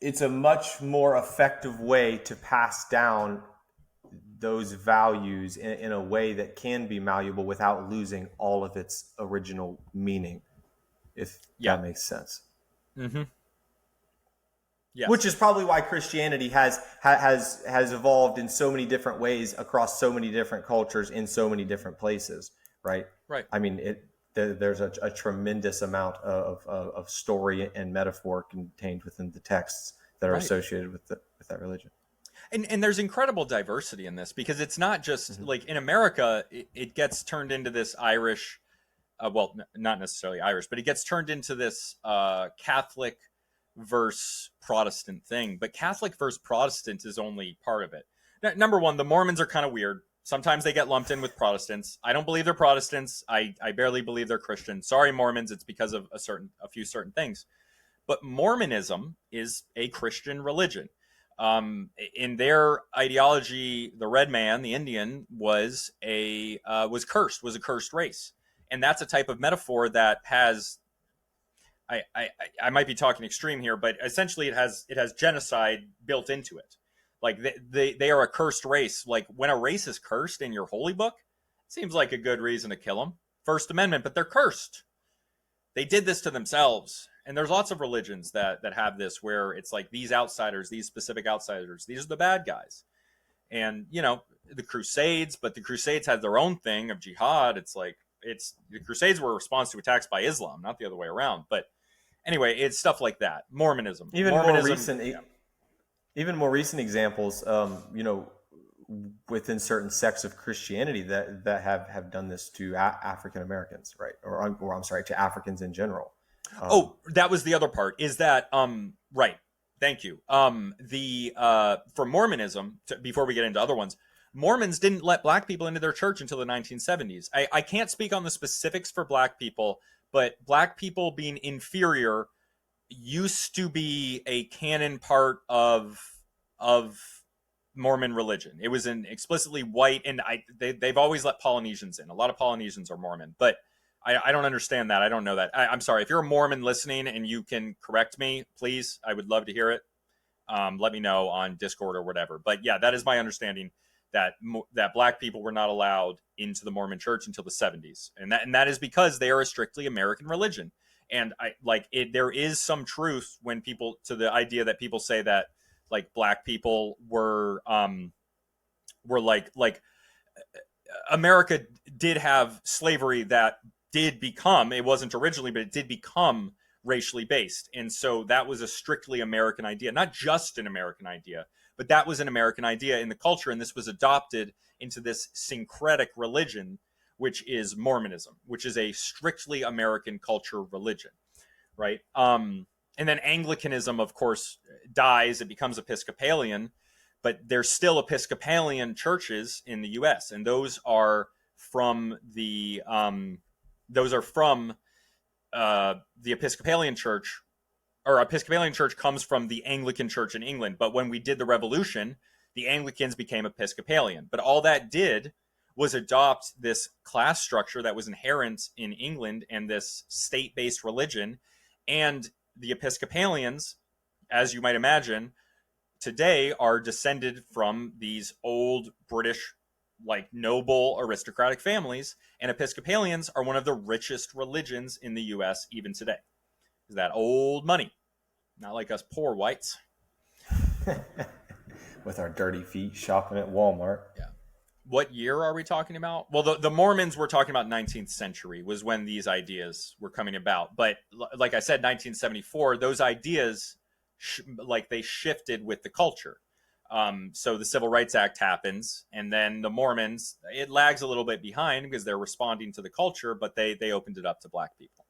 it's a much more effective way to pass down those values in a way that can be malleable without losing all of its original meaning, if that makes sense. Mm-hmm. Yes. Which is probably why Christianity has evolved in so many different ways across so many different cultures in so many different places, right? Right. I mean, there's a tremendous amount of story and metaphor contained within the texts that are associated with that religion. And there's incredible diversity in this, because it's not just like in America, it gets turned into this Irish, well, not necessarily Irish, but it gets turned into this Catholic versus Protestant thing. But Catholic versus Protestant is only part of it. Number one, the Mormons are kind of weird. Sometimes they get lumped in with Protestants. I don't believe they're Protestants. I barely believe they're Christian. Sorry, Mormons. It's because of a few certain things. But Mormonism is a Christian religion. In their ideology, the red man, the Indian, was a cursed race, and that's a type of metaphor that has. I might be talking extreme here, but essentially it has genocide built into it. Like they are a cursed race. Like when a race is cursed in your holy book, it seems like a good reason to kill them. First Amendment, but they're cursed. They did this to themselves. And there's lots of religions that have this, where it's like these outsiders, these specific outsiders, these are the bad guys. And, you know, the Crusades, but the Crusades had their own thing of jihad. It's like, the Crusades were a response to attacks by Islam, not the other way around. But anyway, it's stuff like that. Mormonism. Even more recent examples, you know, within certain sects of Christianity that have done this to African Americans, right? Or I'm sorry, to Africans in general. That was the other part, is that right, thank you. For Mormonism, before we get into other ones, Mormons didn't let black people into their church until the 1970s. I can't speak on the specifics for black people, but black people being inferior used to be a canon part of Mormon religion. It was an explicitly white, and they've always let Polynesians in. A lot of Polynesians are Mormon, but I don't understand that. I don't know that. I'm sorry. If you're a Mormon listening and you can correct me, please, I would love to hear it. Let me know on Discord or whatever. But yeah, that is my understanding, that black people were not allowed into the Mormon church until the 70s. And that is because they are a strictly American religion. And there is some truth when to the idea that people say that like black people were like America did have slavery that did become, it wasn't originally, but it did become racially based. And so that was a strictly American idea, not just an American idea, but that was an American idea in the culture. And this was adopted into this syncretic religion, which is Mormonism, which is a strictly American culture religion, right? And then Anglicanism, of course, dies. It becomes Episcopalian, but there's still Episcopalian churches in the U.S., and those are from the Episcopalian Church, or Episcopalian church comes from the Anglican church in England. But when we did the revolution, the Anglicans became Episcopalian. But all that did was adopt this class structure that was inherent in England and this state-based religion. And the Episcopalians, as you might imagine, today are descended from these old British, like noble aristocratic families. And Episcopalians are one of the richest religions in the US even today. Is that old money, not like us poor whites. With our dirty feet shopping at Walmart. Yeah. What year are we talking about? Well, the Mormons were talking about 19th century was when these ideas were coming about. But like I said, 1974, those ideas, they shifted with the culture. So the Civil Rights Act happens, and then the Mormons, it lags a little bit behind because they're responding to the culture, but they opened it up to black people.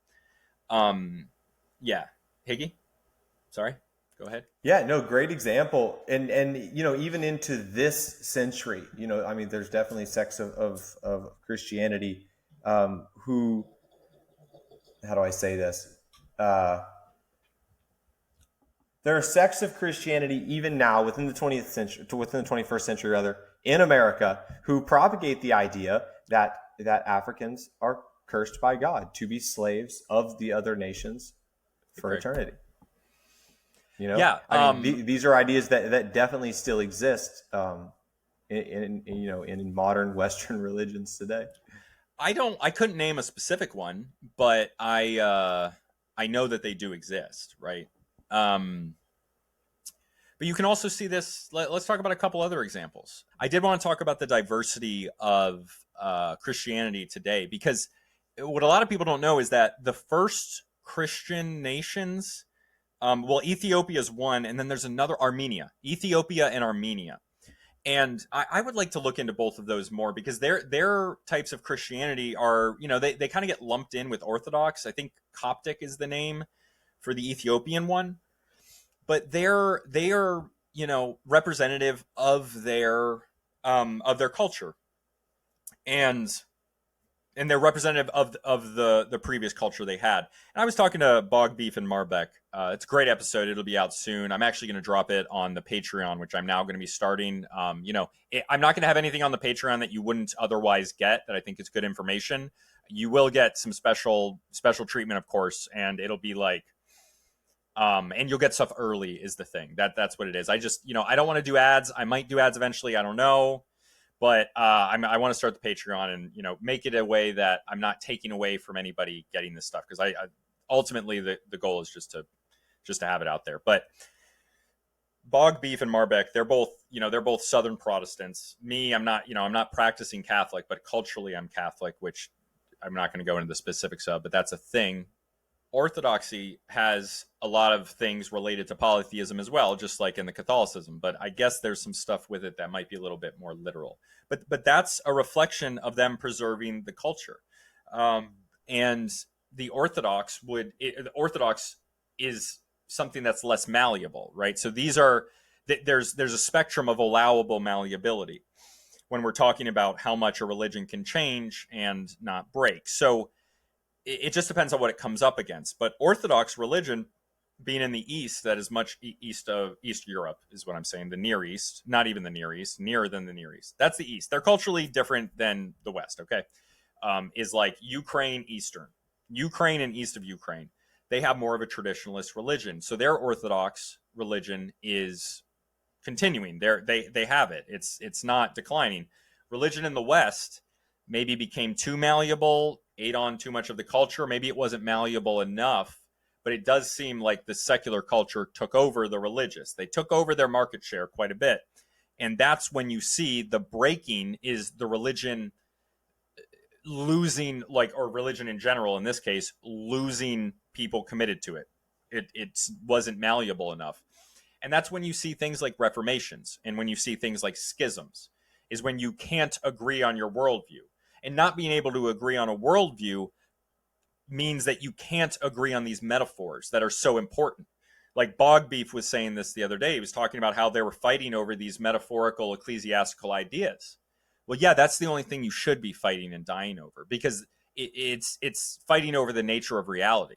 Yeah. Higgy? Sorry. Go ahead. Yeah, no, great example. And even into this century, I mean, there's definitely sects of Christianity who, how do I say this? There are sects of Christianity even now within the 20th century, within the 21st century rather, in America, who propagate the idea that Africans are cursed by God to be slaves of the other nations for eternity. Yeah. I mean, these are ideas that definitely still exist in modern Western religions today. I couldn't name a specific one, but I know that they do exist, right? But you can also see this. Let's talk about a couple other examples. I did want to talk about the diversity of Christianity today, because what a lot of people don't know is that the first Christian nations, Ethiopia is one, and then there's another, Armenia, Ethiopia and Armenia. And I would like to look into both of those more, because their types of Christianity are, they kind of get lumped in with Orthodox. I think Coptic is the name for the Ethiopian one. But they are representative of their culture, and they're representative of the previous culture they had. And I was talking to Bog Beef and Marbeck. It's a great episode. It'll be out soon. I'm actually going to drop it on the Patreon, which I'm now going to be starting. I'm not going to have anything on the Patreon that you wouldn't otherwise get, that I think is good information. You will get some special treatment, of course, and it'll be like, and you'll get stuff early is the thing. That's what it is. I just, I don't want to do ads. I might do ads eventually. I don't know. But I want to start the Patreon and, make it a way that I'm not taking away from anybody getting this stuff. Because I ultimately the goal is just to have it out there. But Bog Beef and Marbeck, they're both Southern Protestants. Me, I'm not practicing Catholic, but culturally I'm Catholic, which I'm not going to go into the specifics of, but that's a thing. Orthodoxy has a lot of things related to polytheism as well, just like in the Catholicism. But I guess there's some stuff with it that might be a little bit more literal. But that's a reflection of them preserving the culture. And the Orthodox is something that's less malleable, right? So there's a spectrum of allowable malleability when we're talking about how much a religion can change and not break. So it just depends on what it comes up against. But Orthodox religion, being in the East, that is much East Europe, is what I'm saying. The Near East, not even the Near East, nearer than the Near East. That's the East. They're culturally different than the West, okay? Is like Ukraine and east of Ukraine. They have more of a traditionalist religion. So their Orthodox religion is continuing. They have it. It's not declining. Religion in the West maybe became too malleable, ate on too much of the culture. Maybe it wasn't malleable enough, but it does seem like the secular culture took over the religious. They took over their market share quite a bit. And that's when you see the breaking is the religion losing, or religion in general, in this case, losing people committed to it. It wasn't malleable enough. And that's when you see things like reformations, and when you see things like schisms, is when you can't agree on your worldview. And not being able to agree on a worldview means that you can't agree on these metaphors that are so important. Like Bog Beef was saying this the other day. He was talking about how they were fighting over these metaphorical ecclesiastical ideas. Well, yeah, that's the only thing you should be fighting and dying over, because it's fighting over the nature of reality.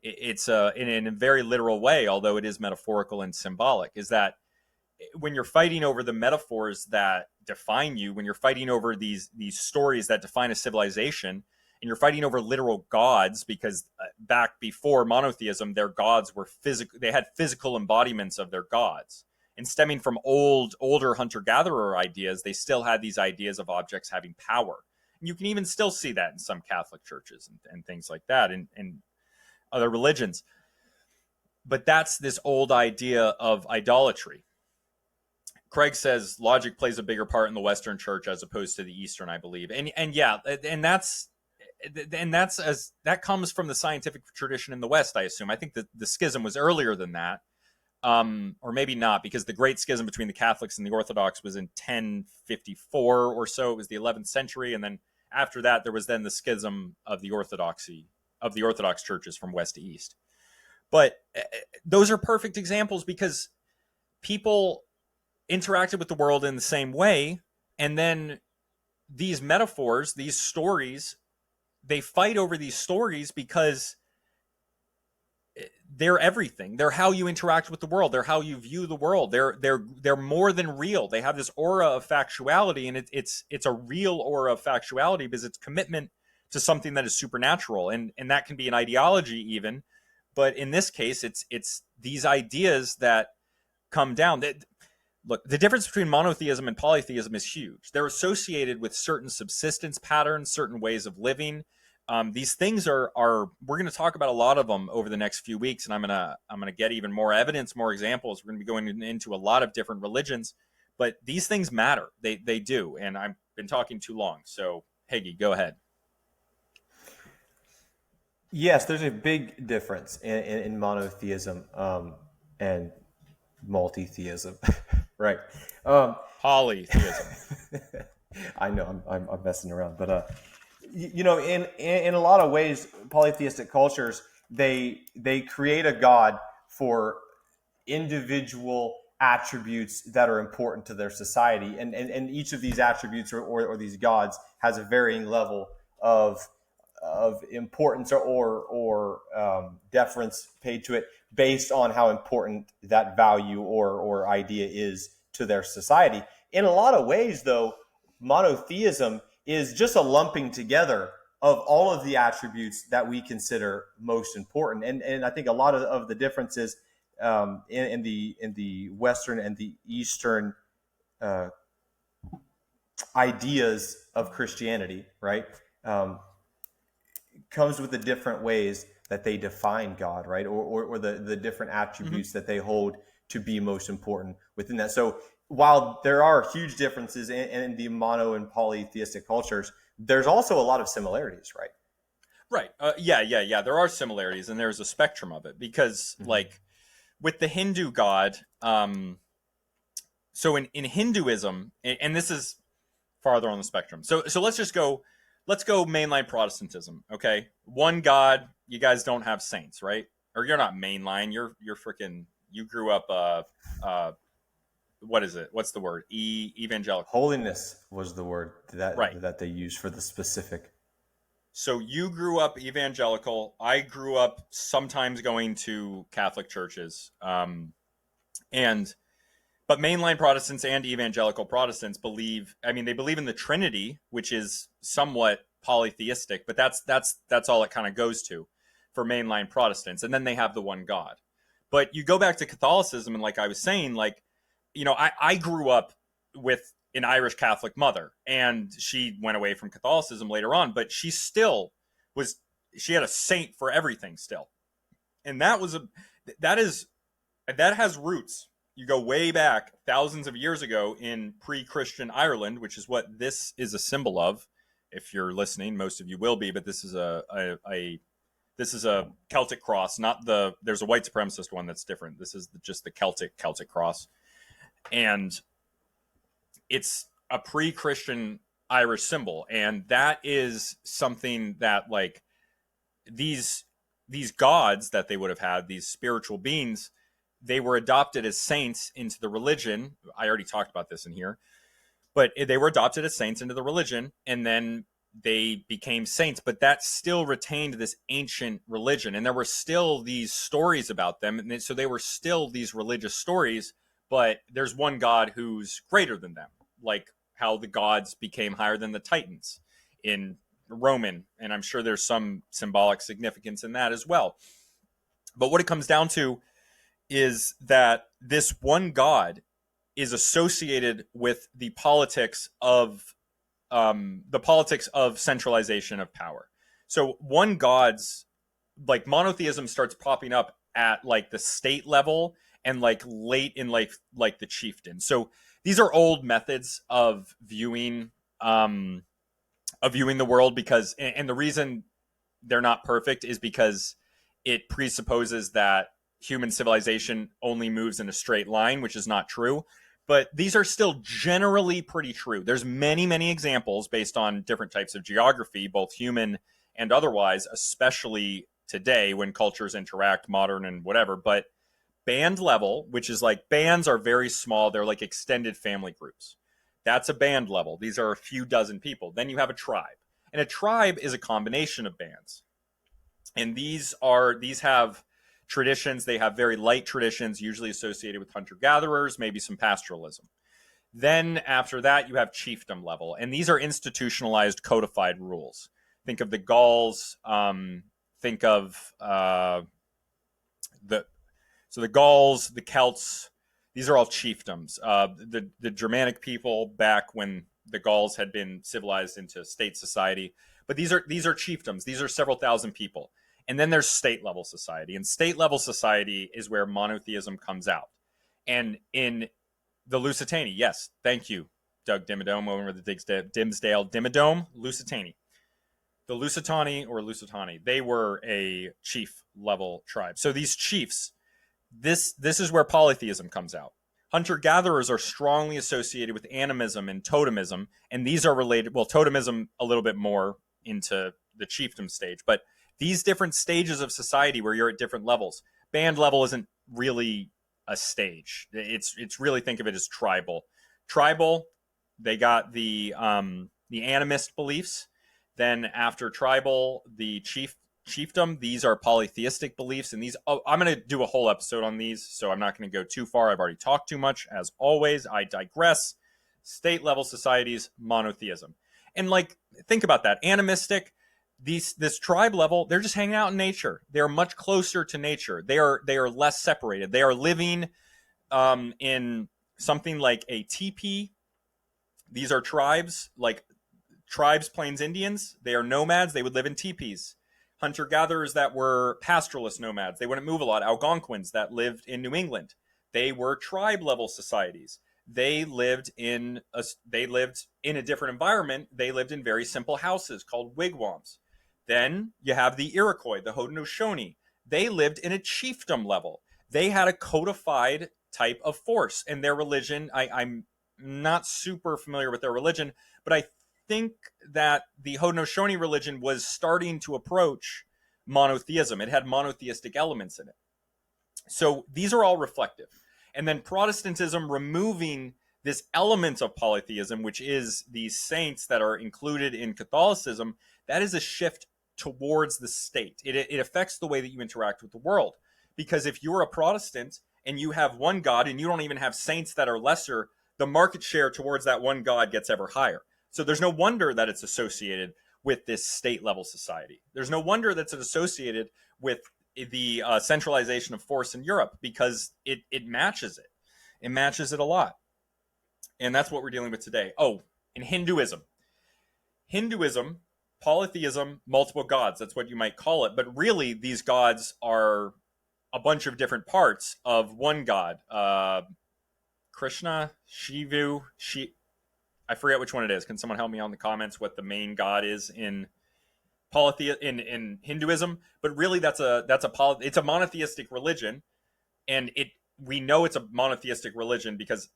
it's in a very literal way, although it is metaphorical and symbolic, is that when you're fighting over the metaphors that define you, when you're fighting over these stories that define a civilization, and you're fighting over literal gods, because back before monotheism, their gods were physical; they had physical embodiments of their gods. And stemming from older hunter-gatherer ideas, they still had these ideas of objects having power. And you can even still see that in some Catholic churches and things like that, and other religions. But that's this old idea of idolatry. Craig says logic plays a bigger part in the Western church as opposed to the Eastern, I believe. And yeah, and that's as that comes from the scientific tradition in the West, I assume. I think that the schism was earlier than that. Or maybe not, because the great schism between the Catholics and the Orthodox was in 1054 or so. It was the 11th century, and then after that, there was then the schism of the Orthodox churches from west to east. But those are perfect examples, because people interacted with the world in the same way, and then these metaphors, these stories, they fight over these stories because they're everything. They're how you interact with the world. They're how you view the world. They're more than real. They have this aura of factuality, and it's a real aura of factuality because it's commitment to something that is supernatural, and that can be an ideology even. But in this case, it's these ideas that come down. Look, the difference between monotheism and polytheism is huge. They're associated with certain subsistence patterns, certain ways of living. These things are we're going to talk about a lot of them over the next few weeks, and I'm gonna get even more evidence, more examples. We're going to be going into a lot of different religions, but these things matter. They do, and I've been talking too long. So, Heggie, go ahead. Yes, there's a big difference in monotheism and multitheism, right? Um, Polytheism. I know I'm messing around, but in a lot of ways, polytheistic cultures they create a god for individual attributes that are important to their society, and each of these attributes or these gods has a varying level of importance or deference paid to it based on how important that value or idea is to their society. In a lot of ways, though, monotheism is just a lumping together of all of the attributes that we consider most important. And I think a lot of the differences in the Western and the Eastern ideas of Christianity, right, comes with the different ways that they define God, right, or the different attributes that they hold to be most important within that. So while there are huge differences in the mono and polytheistic cultures, there's also a lot of similarities, right? Right. Yeah. There are similarities, and there's a spectrum of it, because, like, with the Hindu god, so in Hinduism, and this is farther on the spectrum. So let's go mainline Protestantism. Okay, one God. You guys don't have saints, right? Or you're not mainline. You're freaking. You grew up. What is it? What's the word? Evangelical. Holiness was the word Right. that they used for the specific. So you grew up evangelical. I grew up sometimes going to Catholic churches, and but mainline Protestants and evangelical Protestants believe. I mean, they believe in the Trinity, which is somewhat polytheistic, but that's all it kind of goes to for mainline Protestants. And then they have the one God. But you go back to Catholicism, and like I was saying, like, I grew up with an Irish Catholic mother, and she went away from Catholicism later on, but she still she had a saint for everything still. And that has roots. You go way back thousands of years ago in pre-Christian Ireland, which is what this is a symbol of. If you're listening, most of you will be, but this is a Celtic cross, not there's a white supremacist one that's different. This is just the Celtic cross. And it's a pre-Christian Irish symbol, and that is something that, like, these gods that they would have had, these spiritual beings, they were adopted as saints into the religion. I already talked about this in here, but they were adopted as saints into the religion, and then they became saints, but that still retained this ancient religion. And there were still these stories about them. And so they were still these religious stories, but there's one God who's greater than them, like how the gods became higher than the Titans in Roman. And I'm sure there's some symbolic significance in that as well. But what it comes down to is that this one God is associated with the politics of centralization of power. So one God's like monotheism starts popping up at like the state level and like late in like the chieftain. So these are old methods of viewing the world, because and the reason they're not perfect is because it presupposes that human civilization only moves in a straight line, which is not true. But these are still generally pretty true. There's many examples based on different types of geography, both human and otherwise, especially today when cultures interact, modern and whatever. But band level, which is like bands are very small. They're like extended family groups. That's a band level. These are a few dozen people. Then you have a tribe. And a tribe is a combination of bands. And these have traditions. They have very light traditions, usually associated with hunter-gatherers, maybe some pastoralism. Then after that, you have chiefdom level. And these are institutionalized, codified rules. Think of the Gauls. Think of the Gauls, the Celts. These are all chiefdoms. The Germanic people back when the Gauls had been civilized into state society. But these are chiefdoms. These are several thousand people. And then there's state level society. And state level society is where monotheism comes out. And in the Lusitania, yes, thank you, Doug Dimmadome, over the Dimsdale Dimmadome, Lusitania. The Lusitani, they were a chief level tribe. So these chiefs, this is where polytheism comes out. Hunter-gatherers are strongly associated with animism and totemism, and these are related, well, totemism a little bit more into the chiefdom stage, but these different stages of society where you're at different levels. Band level isn't really a stage. It's really, think of it as tribal. Tribal, they got the animist beliefs. Then after tribal, the chiefdom, these are polytheistic beliefs. And these, I'm going to do a whole episode on these, so I'm not going to go too far. I've already talked too much. As always, I digress. State level societies, monotheism. And like, think about that. Animistic, this tribe level, they're just hanging out in nature. They're much closer to nature. They are less separated. They are living in something like a teepee. These are tribes, like tribes, Plains Indians. They are nomads. They would live in teepees. Hunter-gatherers that were pastoralist nomads. They wouldn't move a lot. Algonquins that lived in New England. They were tribe level societies. They lived in a different environment. They lived in very simple houses called wigwams. Then you have the Iroquois, the Haudenosaunee. They lived in a chiefdom level. They had a codified type of force, and their religion, I'm not super familiar with their religion, but I think that the Haudenosaunee religion was starting to approach monotheism. It had monotheistic elements in it. So these are all reflective. And then Protestantism removing this element of polytheism, which is these saints that are included in Catholicism, that is a shift towards the state. It affects the way that you interact with the world. Because if you're a Protestant and you have one God and you don't even have saints that are lesser, the market share towards that one God gets ever higher. So there's no wonder that it's associated with this state level society. There's no wonder that's associated with the centralization of force in Europe, because it matches it. It matches it a lot. And that's what we're dealing with today. Oh, in Hinduism, polytheism, multiple gods. That's what you might call it. But really, these gods are a bunch of different parts of one god. Krishna, Shivu, I forget which one it is. Can someone help me out in the comments what the main god is in in Hinduism? But really, it's a monotheistic religion, and we know it's a monotheistic religion because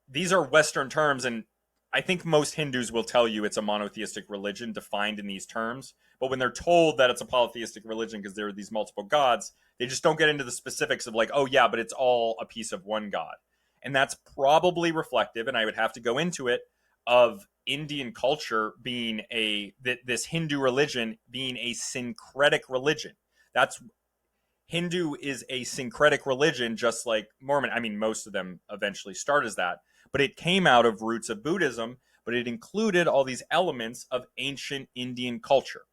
these are Western terms, and I think most Hindus will tell you it's a monotheistic religion defined in these terms. But when they're told that it's a polytheistic religion because there are these multiple gods, they just don't get into the specifics of like, oh yeah, but it's all a piece of one god. And that's probably reflective, and I would have to go into it, of Indian culture being this Hindu religion being a syncretic religion. That's Hindu is a syncretic religion, just like Mormon. I mean, most of them eventually start as that, but it came out of roots of Buddhism, but it included all these elements of ancient Indian culture.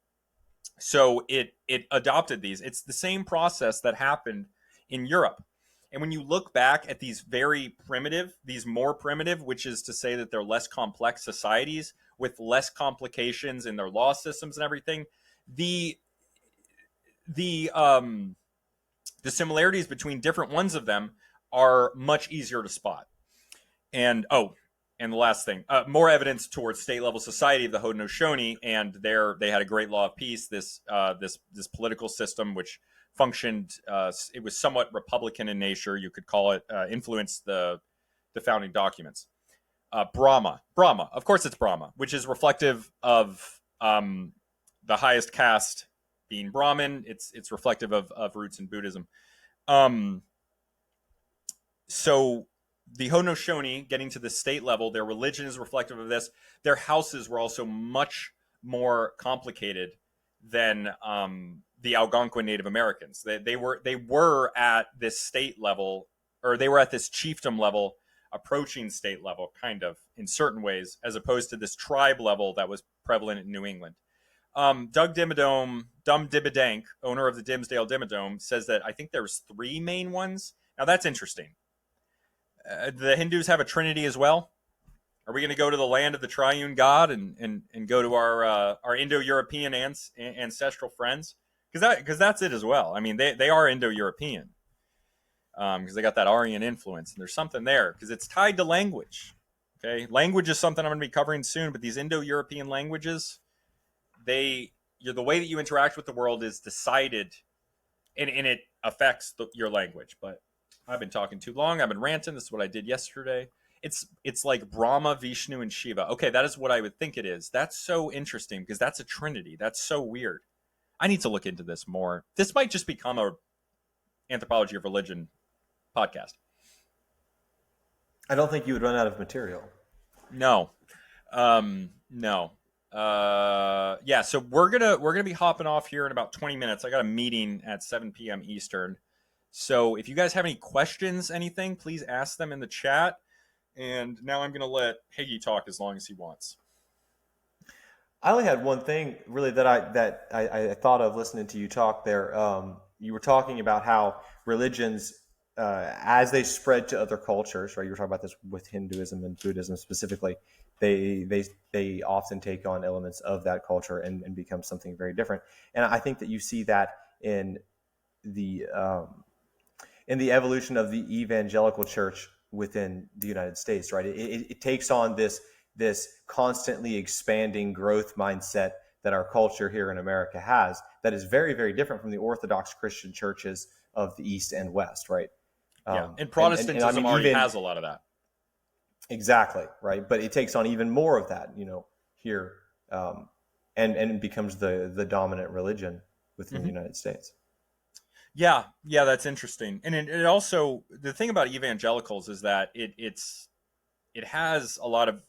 So it adopted these. It's the same process that happened in Europe. And when you look back at these very primitive, these more primitive, which is to say that they're less complex societies with less complications in their law systems and everything, the the um the similarities between different ones of them are much easier to spot. And and the last thing, more evidence towards state level society of the Haudenosaunee, and they had a great law of peace. This political system which functioned, it was somewhat republican in nature, you could call it, influenced the founding documents. Brahma, of course, it's Brahma, which is reflective of the highest caste being Brahmin. It's reflective of roots in Buddhism. So the Haudenosaunee, getting to the state level, their religion is reflective of this. Their houses were also much more complicated than the Algonquin Native Americans. They were at this state level, or they were at this chiefdom level, approaching state level, kind of, in certain ways, as opposed to this tribe level that was prevalent in New England. Doug Dimmadome, Dum Dibbadank, owner of the Dimsdale Dimmadome, says that I think there's 3 main ones. Now that's interesting. The Hindus have a trinity as well. Are we going to go to the land of the triune God and go to our Indo-European ancestral friends? Because that's it as well. I mean, they are Indo-European, because they got that Aryan influence, and there's something there because it's tied to language. Okay, language is something I'm going to be covering soon, but these Indo-European languages, the way that you interact with the world is decided, and it affects your language. But I've been talking too long. I've been ranting. This is what I did yesterday. It's like Brahma, Vishnu, and Shiva. Okay, that is what I would think it is. That's so interesting because that's a trinity. That's so weird. I need to look into this more. This might just become a Anthropology of Religion podcast. I don't think you would run out of material. No. No. Yeah, so we're gonna be hopping off here in about 20 minutes. I got a meeting at 7 p.m. Eastern. So if you guys have any questions, anything, please ask them in the chat. And now I'm gonna let Higgy talk as long as he wants. I only had one thing really that I thought of listening to you talk there. You were talking about how religions, as they spread to other cultures, right? You were talking about this with Hinduism and Buddhism specifically. They often take on elements of that culture and become something very different. And I think that you see that in the evolution of the evangelical church within the United States, right? It takes on this constantly expanding growth mindset that our culture here in America has, that is very, very different from the Orthodox Christian churches of the East and West, right? Yeah, and Protestantism I mean, already has a lot of that. Exactly, right? But it takes on even more of that, here, and becomes the dominant religion within the United States. Yeah, that's interesting. And it also, the thing about evangelicals is that it has a lot of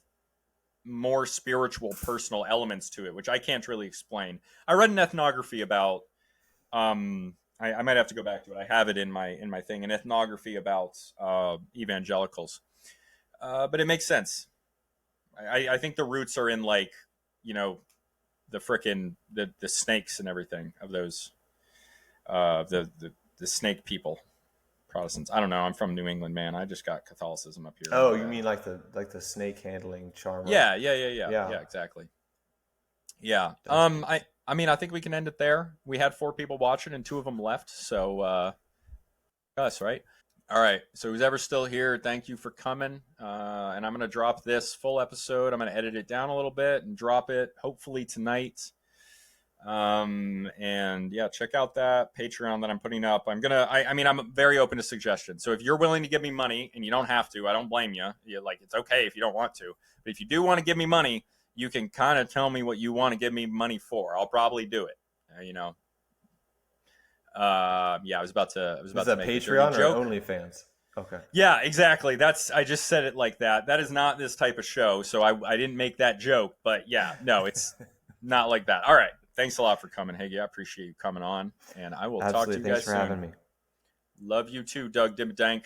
more spiritual, personal elements to it, which I can't really explain. I read an ethnography about, I might have to go back to it. I have it in my thing, an ethnography about evangelicals. But it makes sense. I think the roots are in, like, the frickin' the snakes and everything of those, the snake people, Protestants. I don't know. I'm from New England, man. I just got Catholicism up here. Oh, you mean like the snake handling charmer? Yeah, exactly. Yeah. I mean, I think we can end it there. We had 4 people watching and 2 of them left. So, us, right? All right. So who's ever still here, thank you for coming. And I'm going to drop this full episode. I'm going to edit it down a little bit and drop it hopefully tonight. And yeah, check out that Patreon that I'm putting up. I'm very open to suggestions. So if you're willing to give me money, and you don't have to, I don't blame you. It's okay if you don't want to, but if you do want to give me money, you can kind of tell me what you want to give me money for. I'll probably do it. Yeah, I was about to make Patreon a dirty joke. Or OnlyFans? Okay. Yeah, exactly. I just said it like that. That is not this type of show. So I didn't make that joke, but yeah, no, it's not like that. All right. Thanks a lot for coming, Higgy. I appreciate you coming on, and I will talk to Absolutely. you Thanks guys for soon. having me. Love you too, Doug Dimmadank.